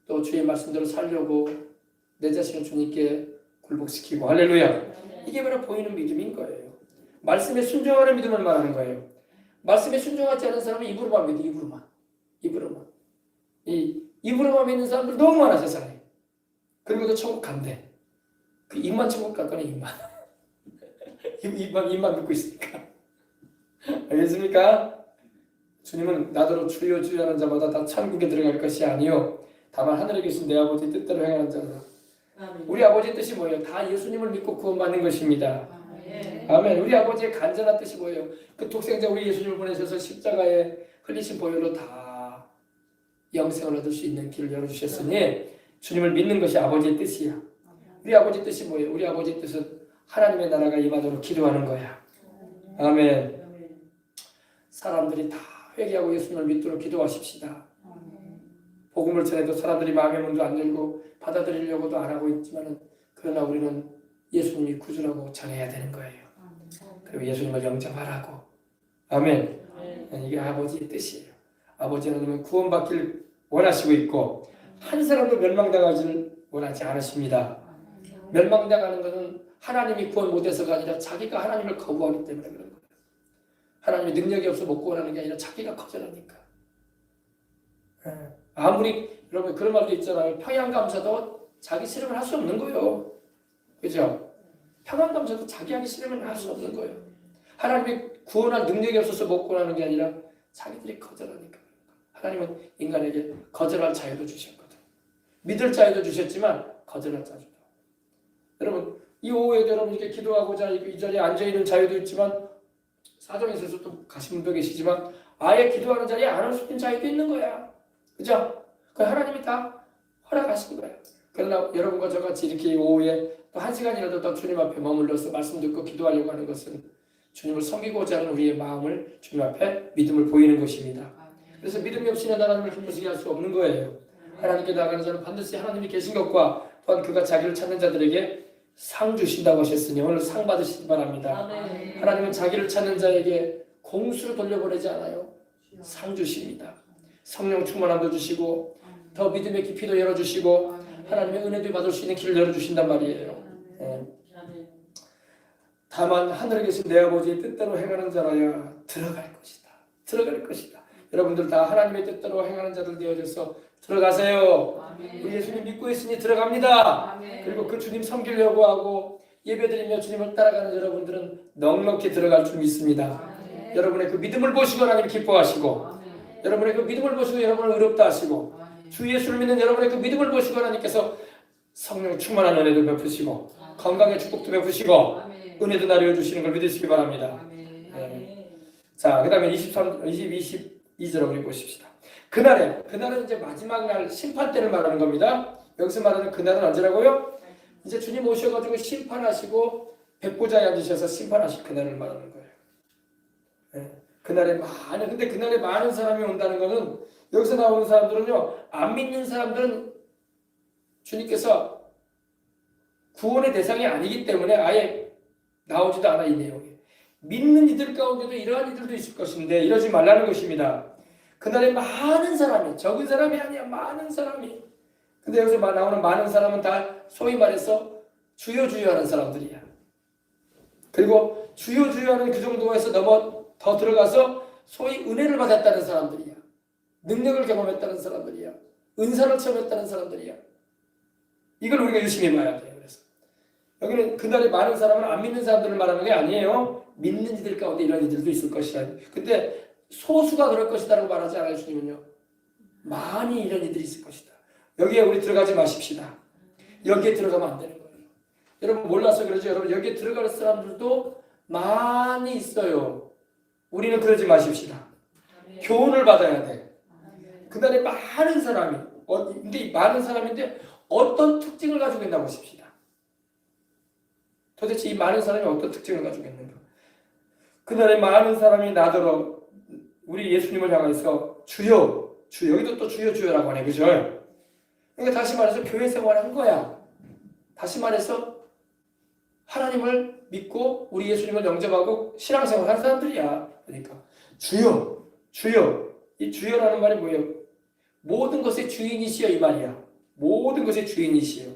또 주의 말씀대로 살려고 내 자신을 주님께 굴복시키고 할렐루야. 이게 바로 보이는 믿음인 거예요. 말씀에 순종하는 믿음을 말하는 거예요. 말씀에 순종하지 않은 사람은 입으로만 믿어. 입으로만. 이 입으로만 믿는 사람들 너무 많아 세상에. 그리고도 천국 간대. 그 입만 천국 갈 거네, 입만. 입만 믿고 있으니까. 알겠습니까? 주님은 나더러 주여 주여 하는 자마다 다 천국에 들어갈 것이 아니요 다만 하늘에 계신 내 아버지 뜻대로 행하는 자라. 우리 아버지의 뜻이 뭐예요? 다 예수님을 믿고 구원받는 것입니다. 아멘. 우리 아버지의 간절한 뜻이 뭐예요? 그 독생자 우리 예수님을 보내셔서 십자가에 흘리신 보혈로 다 영생을 얻을 수 있는 길을 열어주셨으니 주님을 믿는 것이 아버지의 뜻이야. 우리 아버지 뜻이 뭐예요? 우리 아버지 뜻은 하나님의 나라가 임하도록 기도하는 거야. 아멘. 사람들이 다 회개하고 예수님을 믿도록 기도하십시다. 복음을 전해도 사람들이 마음의 문도 안 열고 받아들이려고도 안 하고 있지만 그러나 우리는 예수님이 구주라고 전해야 되는 거예요. 그리고 예수님을 영접하라고. 아멘. 이게 아버지의 뜻이에요. 아버지 하나님은 구원받기를 원하시고 있고 한 사람도 멸망당하지를 원하지 않으십니다. 멸망당하는 것은 하나님이 구원 못해서가 아니라 자기가 하나님을 거부하기 때문에 그런 거예요. 하나님이 능력이 없어 못 구원하는 게 아니라 자기가 거절하니까. 아무리 여러분 그런 말도 있잖아요. 평양감사도 자기 싫으면 할 수 없는 거예요. 그죠? 평양감사도 자기 하기 싫으면 할 수 없는 거예요. 하나님이 구원할 능력이 없어서 못 구원하는 게 아니라 자기들이 거절하니까. 하나님은 인간에게 거절할 자유도 주셨거든. 믿을 자유도 주셨지만 거절할 자유도. 여러분 이 오후에도 여러분 이렇게 기도하고자 이 자리에 앉아있는 자유도 있지만 사정에 있어서 또 가신 분도 계시지만 아예 기도하는 자리에 안 올 수 있는 자유도 있는 거야. 그죠? 그 하나님이 다 허락하신 거예요. 그러나 여러분과 저같이 이렇게 오후에 또 1시간이라도 더 주님 앞에 머물러서 말씀 듣고 기도하려고 하는 것은 주님을 섬기고자 하는 우리의 마음을 주님 앞에 믿음을 보이는 것입니다. 그래서 믿음이 없이는 하나님을 기쁘시게 할 수 없는 거예요. 하나님께 나아가는 자는 반드시 하나님이 계신 것과 또한 그가 자기를 찾는 자들에게 상 주신다고 하셨으니 오늘 상 받으시기 바랍니다. 하나님은 자기를 찾는 자에게 공수로 돌려보내지 않아요. 상 주십니다. 성령 충만함도 주시고 더 믿음의 깊이도 열어주시고 하나님의 은혜도 받을 수 있는 길을 열어주신단 말이에요. 다만 하늘에 계신 내 아버지의 뜻대로 행하는 자라야 들어갈 것이다. 들어갈 것이다. 여러분들 다 하나님의 뜻대로 행하는 자들 되어져서 들어가세요. 우리 예수님 믿고 있으니 들어갑니다. 그리고 그 주님 섬기려고 하고 예배드리며 주님을 따라가는 여러분들은 넉넉히 들어갈 줄 믿습니다. 여러분의 그 믿음을 보시고 하나님 기뻐하시고 여러분의 그 믿음을 보시고 여러분을 의롭다 하시고 주 예수를 믿는 여러분의 그 믿음을 보시고 하나님께서 성령 충만한 은혜도 베푸시고 건강의 축복도 베푸시고 은혜도 나누어 주시는 걸 믿으시기 바랍니다. 자, 그 다음에 22절 우리 보십시다. 그날은 이제 마지막 날 심판 때를 말하는 겁니다. 여기서 말하는 그날은 언제라고요? 이제 주님 오셔가지고 심판하시고 백보자에 앉으셔서 심판하실 그날을 말하는 거예요. 근데 그날에 많은 사람이 온다는 것은 여기서 나오는 사람들은요, 안 믿는 사람들은 주님께서 구원의 대상이 아니기 때문에 아예 나오지도 않아 이 내용이. 믿는 이들 가운데도 이러한 이들도 있을 것인데 이러지 말라는 것입니다. 그날에 많은 사람이, 적은 사람이 아니야, 많은 사람이. 근데 여기서 나오는 많은 사람은 다 소위 말해서 주여 주여 하는 사람들이야. 그리고 주여 주여 하는 그 정도에서 더 들어가서 소위 은혜를 받았다는 사람들이야. 능력을 경험했다는 사람들이야. 은사를 체험했다는 사람들이야. 이걸 우리가 유심히 봐야 돼요. 그래서 여기는 그날에 많은 사람은 안 믿는 사람들을 말하는 게 아니에요. 믿는 이들 가운데 이런 이들도 있을 것이라. 근데 소수가 그럴 것이다라고 말하지 않아요. 주님은요. 많이 이런 이들이 있을 것이다. 여기에 우리 들어가지 마십시다. 여기에 들어가면 안 되는 거예요. 여러분 몰라서 그러죠. 여러분 여기에 들어갈 사람들도 많이 있어요. 우리는 그러지 마십시다. 교훈을 받아야 돼. 그날에 많은 사람이 근데 많은 사람인데 어떤 특징을 가지고 있나 보십시다. 도대체 이 많은 사람이 어떤 특징을 가지고 있는가? 그날에 많은 사람이 나더러 우리 예수님을 향해서 주여, 주여, 여기도 또 주여 주여라고 하네, 그죠? 그러니까 다시 말해서 교회 생활한 거야. 다시 말해서 하나님을 믿고 우리 예수님을 영접하고 신앙생활 하는 사람들이야. 그러니까 주여, 주여. 이 주여라는 말이 뭐예요? 모든 것의 주인이시여 이 말이야. 모든 것의 주인이시여.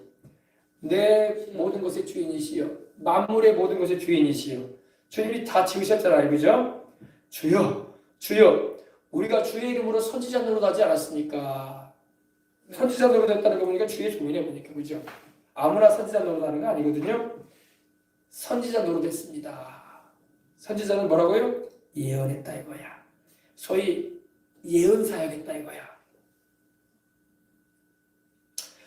내 모든 것의 주인이시여. 만물의 모든 것의 주인이시여. 주님이 다 지으셨잖아요, 그죠? 주여, 주여. 우리가 주의 이름으로 선지자 노릇하지 않았습니까? 선지자 노릇했다는 거 보니까 주의 종이네 보니까 그죠? 아무나 선지자 노릇하는 거 아니거든요. 선지자 노릇했습니다. 선지자는 뭐라고요? 예언했다 이거야. 소위 예언사역했다 이거야.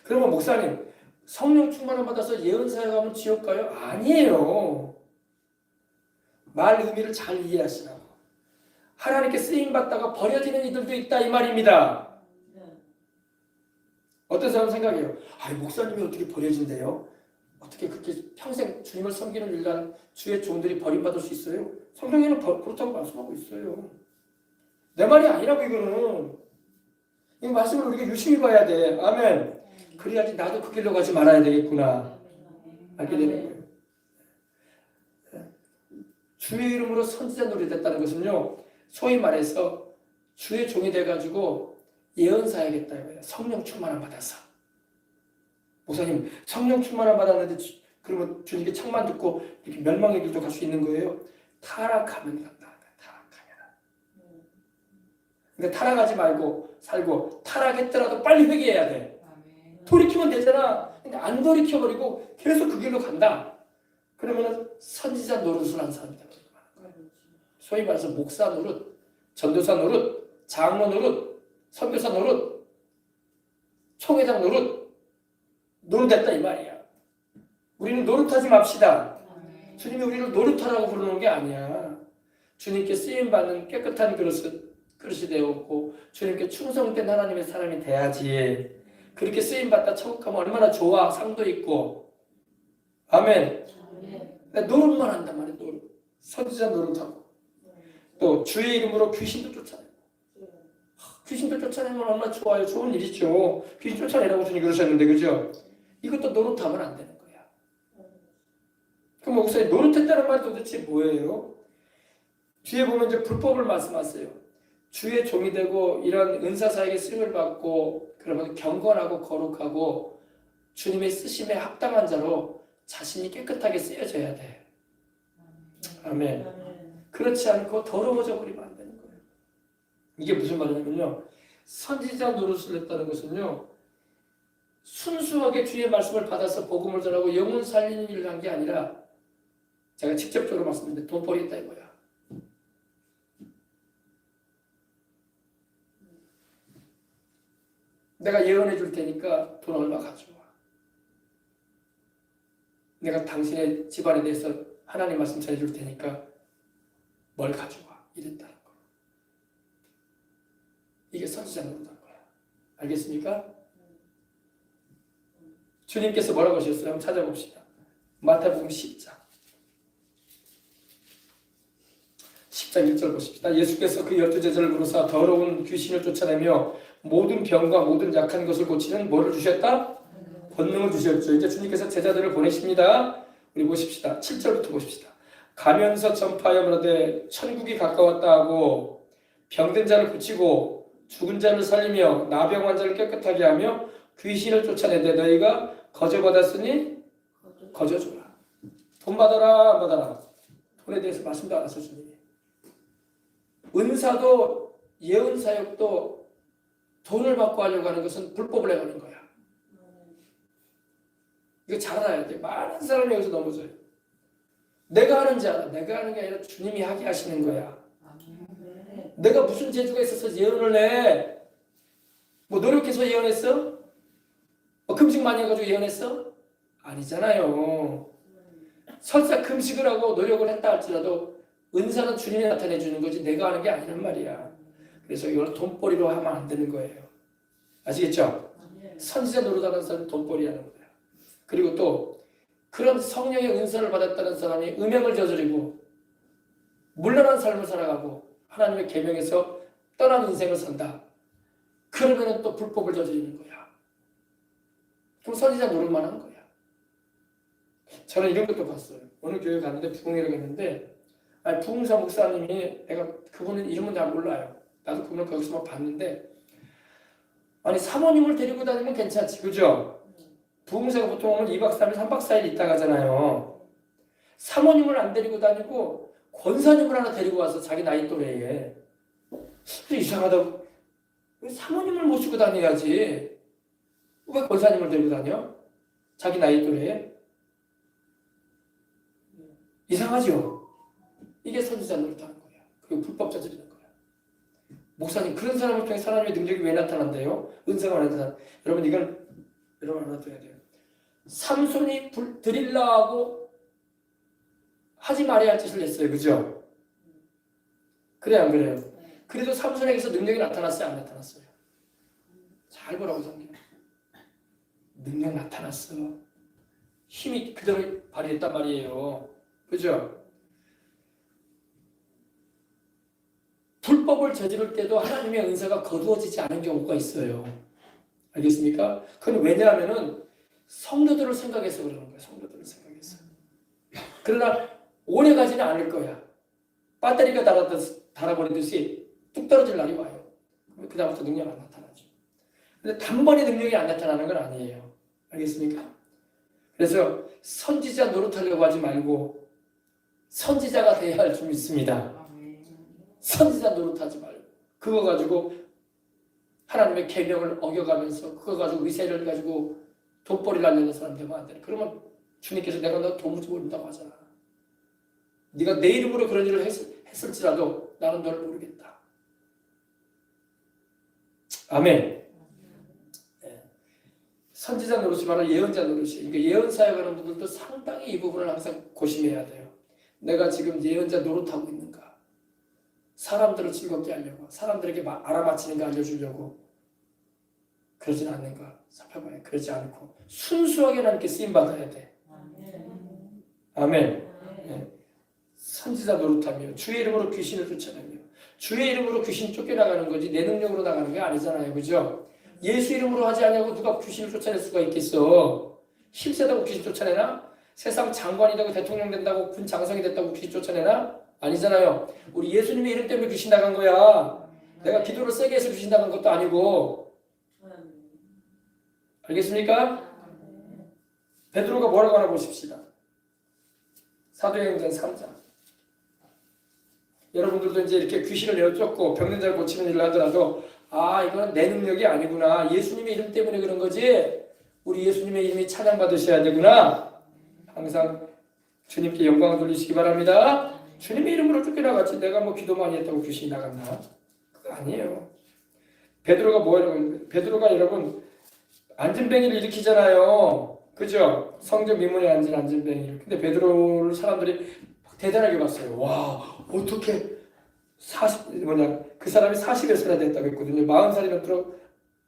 그러면 목사님 성령 충만을 받아서 예언사역하면 지옥 가요? 아니에요. 말 의미를 잘 이해하시라고. 하나님께 쓰임받다가 버려지는 이들도 있다 이 말입니다. 어떤 사람 생각해요? 아, 목사님이 어떻게 버려진대요? 어떻게 그렇게 평생 주님을 섬기는 일간 주의 종들이 버림받을 수 있어요? 성경에는 그렇다고 말씀하고 있어요. 내 말이 아니라고 이거는. 이 말씀을 우리가 유심히 봐야 돼. 아멘. 그래야지 나도 그 길로 가지 말아야 되겠구나. 알게 되는 거예요. 주의 이름으로 선지자 노릇했다는 것은요. 소위 말해서 주의 종이 돼가지고 예언사야겠다 이거예요. 성령 충만을 받아서. 목사님 성령 충만을 받았는데 그러면 주님께 책만 듣고 이렇게 멸망의 길도 갈 수 있는 거예요? 타락하면 간다. 타락하면. 그러니까 타락하지 말고 살고 타락했더라도 빨리 회개해야 돼. 돌이키면 되잖아. 근데 안 돌이켜버리고 계속 그 길로 간다. 그러면 선지자 노릇을 한 사람이다. 소위 말해서 목사 노릇, 전도사 노릇, 장로 노릇, 선교사 노릇, 총회장 노릇했다 이 말이야. 우리는 노릇하지 맙시다. 주님이 우리를 노릇하라고 부르는 게 아니야. 주님께 쓰임받는 깨끗한 그릇이 되었고 주님께 충성된 하나님의 사람이 돼야지. 그렇게 쓰임받다 천국 가면 얼마나 좋아. 상도 있고. 아멘. 노릇만 한단 말이야. 노릇. 선지자 노릇하고 또 주의 이름으로 귀신도 쫓아내고. 귀신도 쫓아내면 얼마나 좋아요. 좋은 일이죠. 귀신 쫓아내라고 주님 그러셨는데 그죠? 이것도 노릇하면 안 되는 거야. 그럼 목사님 노릇했다는 말이 도대체 뭐예요? 뒤에 보면 이제 불법을 말씀하세요. 주의 종이 되고 이런 은사사에게 쓰임을 받고 그러면 경건하고 거룩하고 주님의 쓰심에 합당한 자로 자신이 깨끗하게 쓰여져야 돼. 아멘. 그렇지 않고 더러워져 버리면 안 되는 거예요. 이게 무슨 말이냐면요. 선지자 노릇을 했다는 것은요. 순수하게 주의 말씀을 받아서 복음을 전하고 영혼 살리는 일을 한 게 아니라 제가 직접적으로 말씀드렸는데 돈벌이 했다 이거야. 내가 예언해 줄 테니까 돈 얼마 가져와. 내가 당신의 집안에 대해서 하나님 말씀 전해 줄 테니까 뭘 가져와. 이랬다는 거. 이게 선지자 노릇한 거야. 알겠습니까? 주님께서 뭐라고 하셨어요? 한번 찾아봅시다. 마태복음 10장 1절 보십시다. 예수께서 그 12제자를 부르사 더러운 귀신을 쫓아내며 모든 병과 모든 약한 것을 고치는 뭐를 주셨다? 권능을 주셨죠. 이제 주님께서 제자들을 보내십니다. 우리 보십시다. 7절부터 보십시다. 가면서 전파하여 말하되 천국이 가까웠다 하고 병든 자를 고치고 죽은 자를 살리며 나병 환자를 깨끗하게 하며 귀신을 쫓아내되 너희가 거저 받았으니 거저 주라. 돈 받아라 안 받아라. 돈에 대해서 말씀도 안 하셔 주님이. 은사도 예언사역도 돈을 받고 하려고 하는 것은 불법을 해가는 거야. 이거 잘 알아야 돼. 많은 사람이 여기서 넘어져요. 내가 하는지 알아. 내가 하는 게 아니라 주님이 하게 하시는 거야. 내가 무슨 재주가 있어서 예언을 해? 뭐 노력해서 예언했어? 뭐 금식 많이 해가지고 예언했어? 아니잖아요. 설사 금식을 하고 노력을 했다 할지라도 은사는 주님이 나타내 주는 거지 내가 하는 게 아니란 말이야. 그래서 이걸 돈벌이로 하면 안 되는 거예요. 아시겠죠? 선지자 노릇하는 사람은 돈벌이 하는 거야. 그리고 또 그런 성령의 은사를 받았다는 사람이 음행을 저지르고 물러난 삶을 살아가고 하나님의 계명에서 떠난 인생을 산다. 그러면 또 불법을 저지르는 거야. 그럼 선지자 노릇만 하는 거야. 저는 이런 것도 봤어요. 어느 교회 갔는데 부흥회를 갔는데 부흥사 목사님이 내가 그분은 이름은 잘 몰라요. 나도 그분을 거기서만 봤는데 사모님을 데리고 다니면 괜찮지. 그죠? 부흥사가 보통 오면 2박 3일 3박 4일 있다 가잖아요. 사모님을 안 데리고 다니고 권사님을 하나 데리고 와서 자기 나이 또래에 이상하다고. 사모님을 모시고 다녀야지. 왜 권사님을 데리고 다녀? 자기 나이 또래에? 이상하죠? 이게 선지자 노릇하는 거예요. 그리고 불법 저지르는 거예요. 목사님, 그런 사람을 통해 하나님의 능력이 왜 나타난대요? 은사가 나타나. 여러분, 이건 여러분 알아둬야 돼요. 삼손이 드릴라 하고 하지 말아야 할 짓을 했어요. 그죠? 그래요, 안 그래요? 그래도 삼손에게서 능력이 나타났어요, 안 나타났어요? 잘 보라고 성경. 능력 나타났어. 힘이 그대로 발휘했단 말이에요. 그죠? 불법을 저지를 때도 하나님의 은사가 거두어지지 않은 경우가 있어요. 알겠습니까? 그건 왜냐하면은 성도들을 생각해서 그러는 거예요. 성도들을 생각해서. 그러나 오래 가지는 않을 거야. 배터리가 닳아버리듯이 뚝 떨어질 날이 와요. 그 다음부터 능력 안 나타나죠. 근데 단번에 능력이 안 나타나는 건 아니에요. 알겠습니까? 그래서 선지자 노릇하려고 하지 말고 선지자가 돼야 할 줄 믿습니다. 선지자 노릇하지 말고 그거 가지고 하나님의 계명을 어겨가면서 그거 가지고 위세를 가지고 돈벌이를 하려는 사람 되면 안 돼. 그러면 주님께서 내가 너 도무지 모른다고 하잖아. 네가 내 이름으로 그런 일을 했을지라도 나는 너를 모르겠다. 아멘. 네. 선지자 노릇이 바로 예언자 노릇이에요. 그러니까 예언 사역하는 분들도 상당히 이 부분을 항상 고심해야 돼요. 내가 지금 예언자 노릇하고 있는가? 사람들을 즐겁게 하려고, 사람들에게 알아맞히는 거 알려주려고 그러진 않는가 살펴봐요. 그러지 않고 순수하게 하나님께 쓰임받아야 돼. 아멘. 네. 선지자 노릇하며 주의 이름으로 귀신을 쫓아내며 주의 이름으로 귀신 쫓겨나가는 거지 내 능력으로 나가는 게 아니잖아요. 그죠? 예수 이름으로 하지 않냐고 누가 귀신을 쫓아낼 수가 있겠어? 힘세다고 귀신 쫓아내나? 세상 장관이 되고 대통령 된다고 군 장성이 됐다고 귀신 쫓아내나? 아니잖아요. 우리 예수님의 이름 때문에 귀신 나간 거야. 내가 기도를 세게 해서 귀신 나간 것도 아니고. 알겠습니까? 베드로가 뭐라고 하나 보십시다. 사도행전 3장. 여러분들도 이제 이렇게 귀신을 내쫓고 병든 자를 고치는 일을 하더라도 아 이거는 내 능력이 아니구나. 예수님의 이름 때문에 그런 거지. 우리 예수님의 이름이 찬양받으셔야 되구나. 항상 주님께 영광을 돌리시기 바랍니다. 주님의 이름으로 쫓겨나갔지 내가 뭐 기도 많이 했다고 귀신이 나갔나? 그거 아니에요. 베드로가 뭐라고 베드로가 여러분 안진뱅이를 일으키잖아요. 그죠? 성전 미문에 앉은 안진뱅이를. 근데 베드로를 사람들이 대단하게 봤어요. 와 어떻게 그 사람이 40여 살이 됐다고 했거든요. 40살이면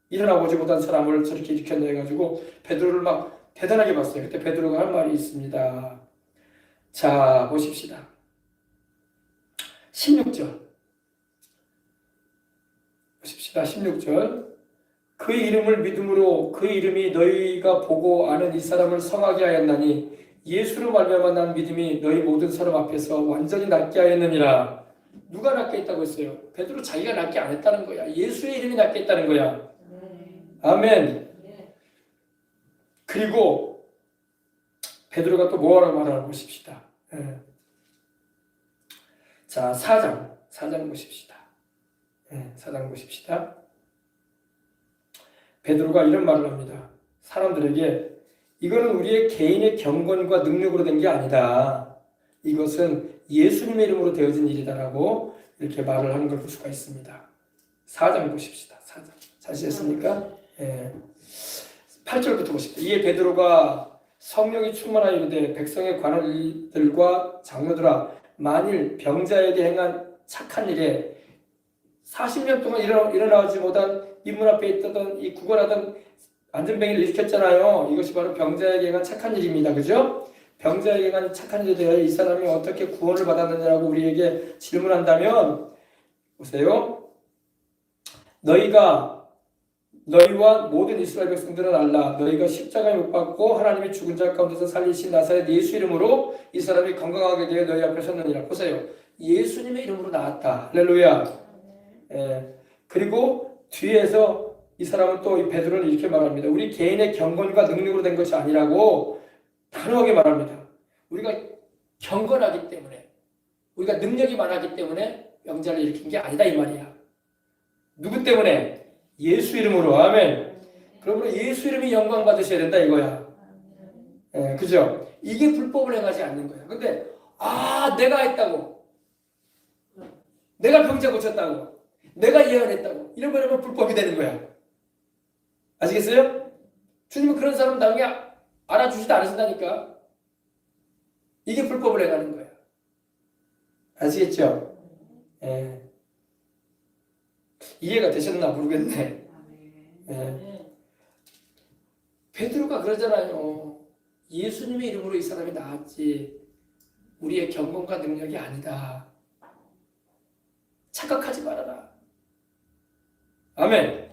일어나 보지 못한 사람을 저렇게 일으켰나 해가지고 베드로를 막 대단하게 봤어요. 그때 베드로가 할 말이 있습니다. 자 보십시다. 16절 보십시다. 16절 그의 이름을 믿음으로 그 이름이 너희가 보고 아는 이 사람을 성하게 하였나니 예수로 말미암아 난 믿음이 너희 모든 사람 앞에서 완전히 낫게 하였느니라. 누가 낫게 했다고 했어요? 베드로 자기가 낫게 안 했다는 거야. 예수의 이름이 낫게 했다는 거야. 아멘. 그리고 베드로가 또 뭐라고 말하나 보십시다. 자 4장 보십시다. 4장 보십시다. 베드로가 이런 말을 합니다. 사람들에게 이거는 우리의 개인의 경건과 능력으로 된 게 아니다. 이것은 예수님의 이름으로 되어진 일이다라고 이렇게 말을 하는 걸 볼 수가 있습니다. 4장 보십시다. 4장. 자시했습니까? 8절부터 보십시다. 이에 베드로가 성령이 충만하여 이르되 백성의 관원들과 장로들아 만일 병자에게 행한 착한 일에 40년 동안 일어나지 못한 입문 앞에 있던 이 구걸하던 안전뱅이를 일으켰잖아요. 이것이 바로 병자에게 행한 착한 일입니다. 그죠? 병자에게 행한 착한 일에 대하여 이 사람이 어떻게 구원을 받았느냐고 우리에게 질문한다면 보세요. 너희와 모든 이스라엘 백성들은 알라. 너희가 십자가에 못 박고 하나님이 죽은 자 가운데서 살리신 나사렛 예수 이름으로 이 사람이 건강하게 되어 너희 앞에 섰느니라. 보세요. 예수님의 이름으로 나왔다. 할렐루야. 그리고 뒤에서 이 사람은 또 이 베드로는 이렇게 말합니다. 우리 개인의 경건과 능력으로 된 것이 아니라고 단호하게 말합니다. 우리가 경건하기 때문에 우리가 능력이 많았기 때문에 병자를 일으킨 게 아니다 이 말이야. 누구 때문에? 예수 이름으로. 아멘. 그러므로 예수 이름이 영광 받으셔야 된다 이거야. 예, 그죠? 이게 불법을 행하지 않는 거야. 근데 내가 했다고, 내가 병자 고쳤다고, 내가 예언했다고 이런 거라면 불법이 되는 거야. 아시겠어요? 주님은 그런 사람 나중에 알아주지도 않으신다니까. 이게 불법을 행하는 거야. 아시겠죠? 예. 이해가 되셨나 모르겠네. 예. 베드로가 그러잖아요. 예수님의 이름으로 이 사람이 나았지 우리의 경건과 능력이 아니다. 착각하지 말아라. 아멘.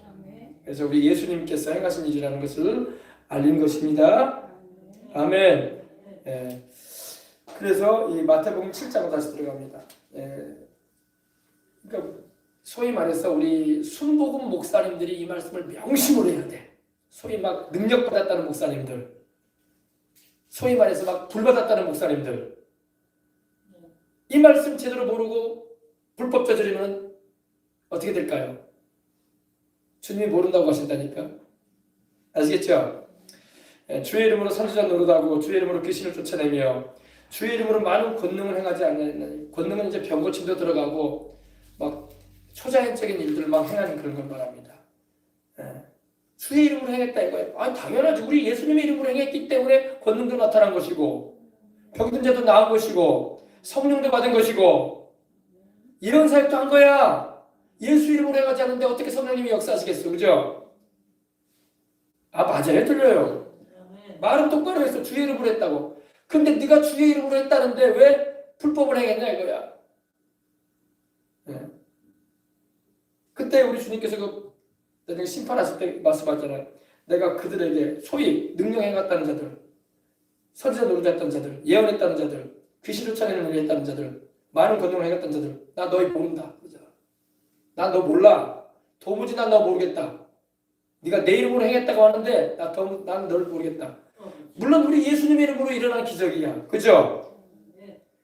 그래서 우리 예수님께서 행하신 일이라는 것을 알린 것입니다. 아멘. 예. 그래서 이 마태복음 7장으로 다시 들어갑니다. 예. 그러니까 소위 말해서 우리 순복음 목사님들이 이 말씀을 명심으로 해야 돼. 소위 막 능력 받았다는 목사님들, 소위 말해서 막 불 받았다는 목사님들, 이 말씀 제대로 모르고 불법 저지르면 어떻게 될까요? 주님이 모른다고 하신다니까. 아시겠죠? 주의 이름으로 선지자 노릇하고 주의 이름으로 귀신을 쫓아내며 주의 이름으로 많은 권능을 행하지 않는, 권능은 이제 병 고침도 들어가고 막 초자연적인 일들을 막 행하는 그런 걸 말합니다. 주의 이름으로 행했다 이거예요. 당연하지. 우리 예수님의 이름으로 행했기 때문에 권능도 나타난 것이고 병든 자도 나은 것이고 성령도 받은 것이고 이런 사역도 한 거야. 예수 이름으로 행하지 않는데 어떻게 성령님이 역사하시겠어. 그죠? 맞아요. 들려요. 말은 똑바로 했어. 주의 이름으로 했다고. 근데 네가 주의 이름으로 했다는데 왜 불법을 행했냐 이거야. 그때 우리 주님께서 내가 심판하실 때 말씀하잖아요. 내가 그들에게 소위 능력 행했다는 자들, 선지자 노릇했다는 자들, 예언했다는 자들, 귀신을 쫓아내는 일을 했다는 자들, 많은 권능을 행했다는 자들, 나 너희 모른다. 난 너 몰라. 도무지 난 너 모르겠다. 네가 내 이름으로 행했다고 하는데 난 너를 모르겠다. 물론 우리 예수님의 이름으로 일어난 기적이야. 그죠?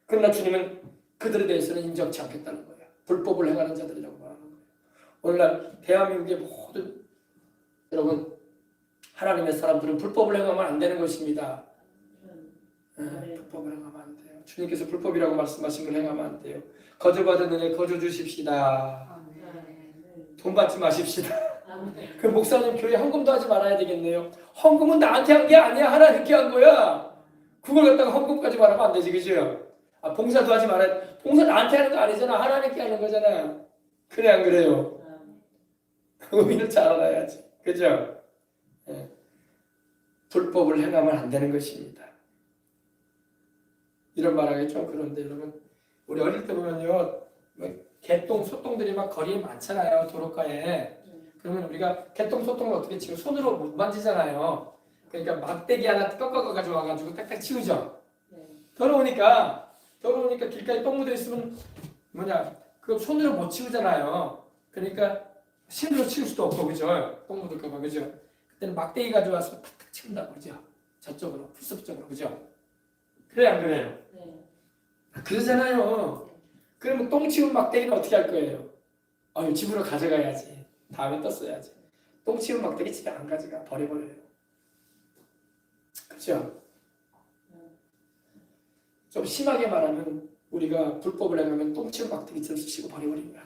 그러나 주님은 그들에 대해서는 인정치 않겠다는 거야. 불법을 행하는 자들이라고 말하는 거야. 오늘날 대한민국의 모든 여러분 하나님의 사람들은 불법을 행하면 안 되는 것입니다. 불법을 행하면 안 돼요. 주님께서 불법이라고 말씀하신 걸 행하면 안 돼요. 거저받은 은혜 거저 주십시다. 돈 받지 마십시다. 그 목사님 교회 헌금도 하지 말아야 되겠네요. 헌금은 나한테 한 게 아니야. 하나님께 한 거야. 그걸 갖다가 헌금까지 말하면 안 되지. 그죠? 봉사도 하지 말아야. 봉사 나한테 하는 거 아니잖아. 하나님께 하는 거잖아. 그래 안 그래요? 의미를 잘 알아야지. 그죠? 불법을 행하면 안 되는 것입니다. 이런 말하기 좀 그런데 여러분 우리 어릴 때 보면요 개똥 소똥들이 막 거리에 많잖아요. 도로가에. 그러면 우리가 개똥 소똥을 어떻게 치고 손으로 못 만지잖아요. 그러니까 막대기 하나 꺾어 가지고 와가지고 딱딱 치우죠. 더러우니까 길가에 똥 묻어 있으면 그거 손으로 못 치우잖아요. 그러니까 신으로 치울 수도 없고 그죠? 똥 묻을까봐 그죠? 그때는 막대기 가져와서 탁탁 치운다고 그죠? 저쪽으로 풀숲 쪽으로 그죠? 그래 안 그래요? 그러잖아요. 그러면 똥 치운 막대기는 어떻게 할 거예요? 집으로 가져가야지. 다음에 떴어야지. 똥 치운 막대기 집에 안 가져가. 버려버려요. 그렇죠? 좀 심하게 말하면 우리가 불법을 행하면 똥 치운 막대기처럼 치고 버려버리는 거야.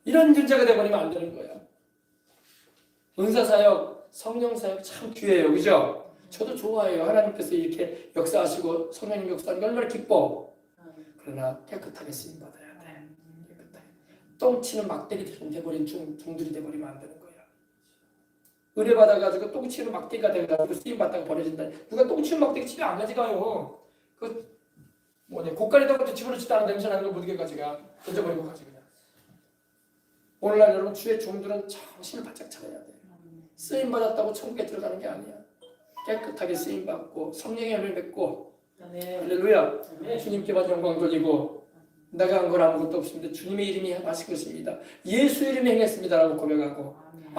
이런 존재가 되어버리면 안 되는 거야. 은사사역, 성령사역 참 귀해요. 그죠? 저도 좋아해요. 하나님께서 이렇게 역사하시고 성령님 역사하는 게 얼마나 기뻐. 그러나 깨끗하게 쓰임받아야 돼. 깨끗하게. 똥치는 막대기처럼 돼버린 종들이 돼버리면 안 되는 거야. 은혜 받아가지고 똥치는 막대기가 돼가지고 쓰임받다가 버려진다. 누가 똥치는 막대기 집에 안 가져가요. 고깔에다가 집어넣지도 않은 냄새 나는 걸 못 이겨 가져가. 던져버리고 가지 그냥. 오늘날 여러분 주의 종들은 정신을 바짝 차려야 돼. 쓰임받았다고 천국에 들어가는 게 아니야. 깨끗하게 쓰임받고 성령의 열매를 맺고 할렐루야. 주님께만 영광 돌리고 내가 한 건 아무것도 없습니다. 주님의 이름이 하신 것입니다. 예수 이름이 행했습니다라고 고백하고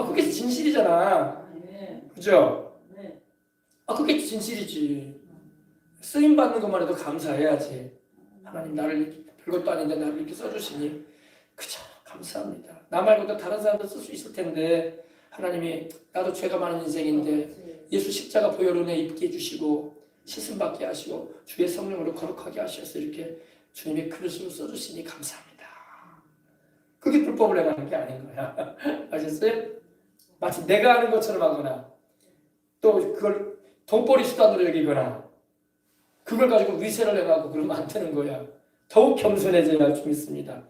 그게 진실이잖아. 그죠? 그게 진실이지. 쓰임받는 것만 해도 감사해야지. 하나님 나를 별것도 아닌데 나를 이렇게 써주시니 그저 감사합니다. 나 말고도 다른 사람도 쓸 수 있을 텐데 하나님이 나도 죄가 많은 인생인데 예수 십자가 보혈 은혜 입게 해주시고 씻음 받게 하시고 주의 성령으로 거룩하게 하셔서 이렇게 주님의 그릇으로 써주시니 감사합니다. 그게 불법을 행하는 게 아닌 거야. 아셨어요? 마치 내가 하는 것처럼 하거나 또 그걸 돈벌이 수단으로 여기거나 그걸 가지고 위세를 해가고 그러면 안 되는 거야. 더욱 겸손해져야 할 줄 믿습니다.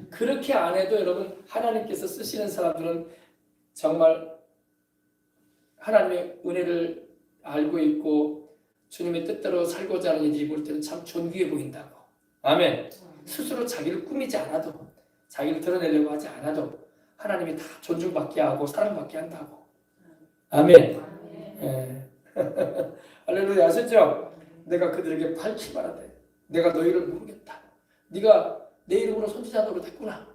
그렇게 안 해도 여러분 하나님께서 쓰시는 사람들은 정말 하나님의 은혜를 알고 있고 주님의 뜻대로 살고자 하는 이들이 볼 때는 참 존귀해 보인다고. 아멘. 스스로 자기를 꾸미지 않아도 자기를 드러내려고 하지 않아도 하나님이 다 존중받게 하고 사랑받게 한다고. 아멘. 예. 할렐루야. 아셨죠? 내가 그들에게 밝히 말하되 내가 너희를 모르겠다. 네가 내 이름으로 선지자 노릇했구나.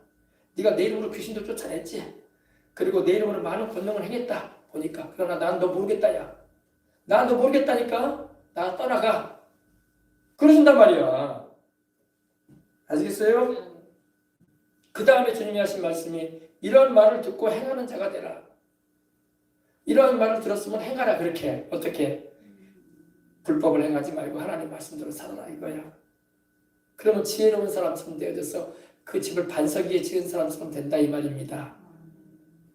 네가 내 이름으로 귀신도 쫓아냈지. 그리고 내 이름으로 많은 권능을 행했다. 보니까 그러나 난 너 모르겠다. 야. 난 너 모르겠다니까. 나 떠나가. 그러신단 말이야. 아시겠어요? 그 다음에 주님이 하신 말씀이 이런 말을 듣고 행하는 자가 되라. 이런 말을 들었으면 행하라. 그렇게. 어떻게? 불법을 행하지 말고 하나님 말씀대로 살아라 이거야. 그러면 지혜로운 사람처럼 되어져서 그 집을 반석 위에 지은 사람처럼 된다 이 말입니다.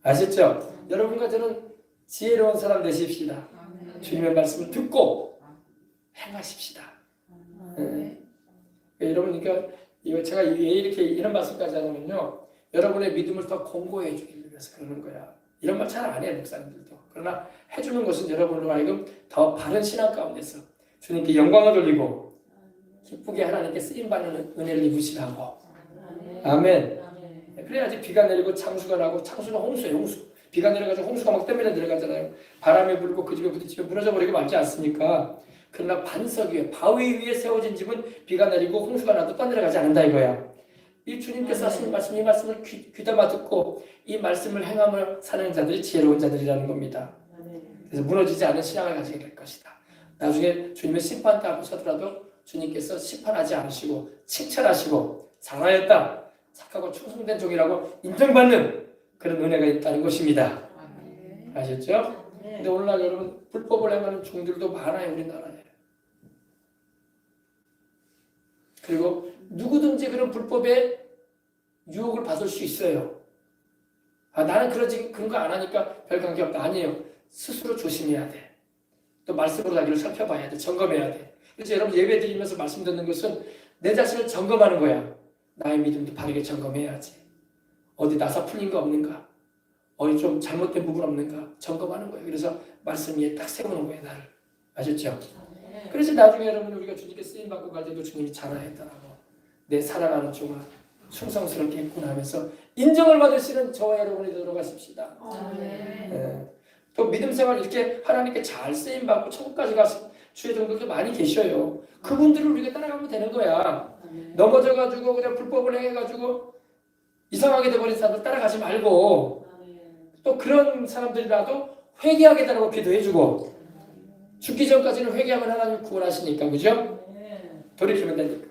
아셨죠? 여러분과 저는 지혜로운 사람 되십시다. 주님의 말씀을 듣고 행하십시다. 여러분 그러니까 이거 제가 왜 이렇게 이런 말씀까지 하냐면요. 여러분의 믿음을 더 공고해 주기 위해서 그러는 거야. 이런 말 잘 안 해요 목사님들도. 그러나 해주는 것은 여러분으로 하여금 더 바른 신앙 가운데서 주님께 영광을 돌리고 기쁘게 하나님께 쓰임받는 은혜를 입으시라고. 아멘. 그래야지 비가 내리고 창수가 나고 창수는 홍수예요. 홍수. 비가 내려가지고 홍수가 막 때문에 내려가잖아요. 바람이 불고 그 집에 부딪히면 무너져 버리고 말지 않습니까? 그러나 반석 위에 바위 위에 세워진 집은 비가 내리고 홍수가 나도 떠내려가지 않는다 이거야. 이 주님께서 하신 말씀, 이 말씀을 귀담아 듣고 이 말씀을 행함을 사는 자들이 지혜로운 자들이라는 겁니다. 그래서 무너지지 않는 신앙을 가지게 될 것이다. 나중에 주님의 심판대 앞에 서더라도 주님께서 심판하지 않으시고 칭찬하시고 잘하였다, 착하고 충성된 종이라고 인정받는 그런 은혜가 있다는 것입니다. 아셨죠? 근데 오늘날 여러분 불법을 행하는 종들도 많아요. 우리나라에. 그리고 누구든지 그런 불법에 유혹을 받을 수 있어요. 나는 그런 거 안 하니까 별 관계없다. 아니에요. 스스로 조심해야 돼. 또 말씀으로 자기를 살펴봐야 돼. 점검해야 돼. 그래서 여러분 예배 드리면서 말씀 듣는 것은 내 자신을 점검하는 거야. 나의 믿음도 바르게 점검해야지. 어디 나사 풀린 거 없는가? 어디 좀 잘못된 부분 없는가? 점검하는 거예요. 그래서 말씀 위에 딱 세우는 거예요. 나를. 아셨죠? 그래서 나중에 여러분 우리가 주님께 쓰임받고 갈 때도 주님이 잘하였다라고 내 사랑하는 종아 충성스럽게 했구나 하면서 인정을 받으시는 저와 여러분이 되도록 하십시다. 또 믿음 생활 이렇게 하나님께 잘 쓰임받고 천국까지 가신 주의 종들도 많이 계셔요. 그분들을 우리가 따라가면 되는 거야. 넘어져가지고 그냥 불법을 행해가지고 이상하게 돼버린 사람들 따라가지 말고 또 그런 사람들이라도 회개하게 달라고 기도해주고 죽기 전까지는 회개하면 하나님 구원하시니까 그죠? 돌이키면 되니까.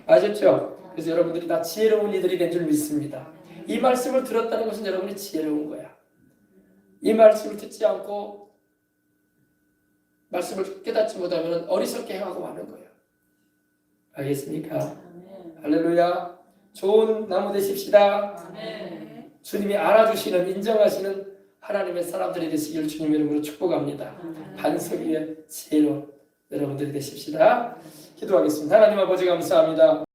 아셨죠? 그래서 여러분들이 다 지혜로운 이들이 된 줄 믿습니다. 이 말씀을 들었다는 것은 여러분이 지혜로운 거야. 이 말씀을 듣지 않고 말씀을 깨닫지 못하면 어리석게 행하고 마는 거예요. 알겠습니까? 할렐루야. 좋은 나무 되십시다. 주님이 알아주시는 인정하시는 하나님의 사람들이 되시길 주님의 이름으로 축복합니다. 반석 위에 지혜로운 여러분들이 되십시다. 기도하겠습니다. 하나님 아버지 감사합니다.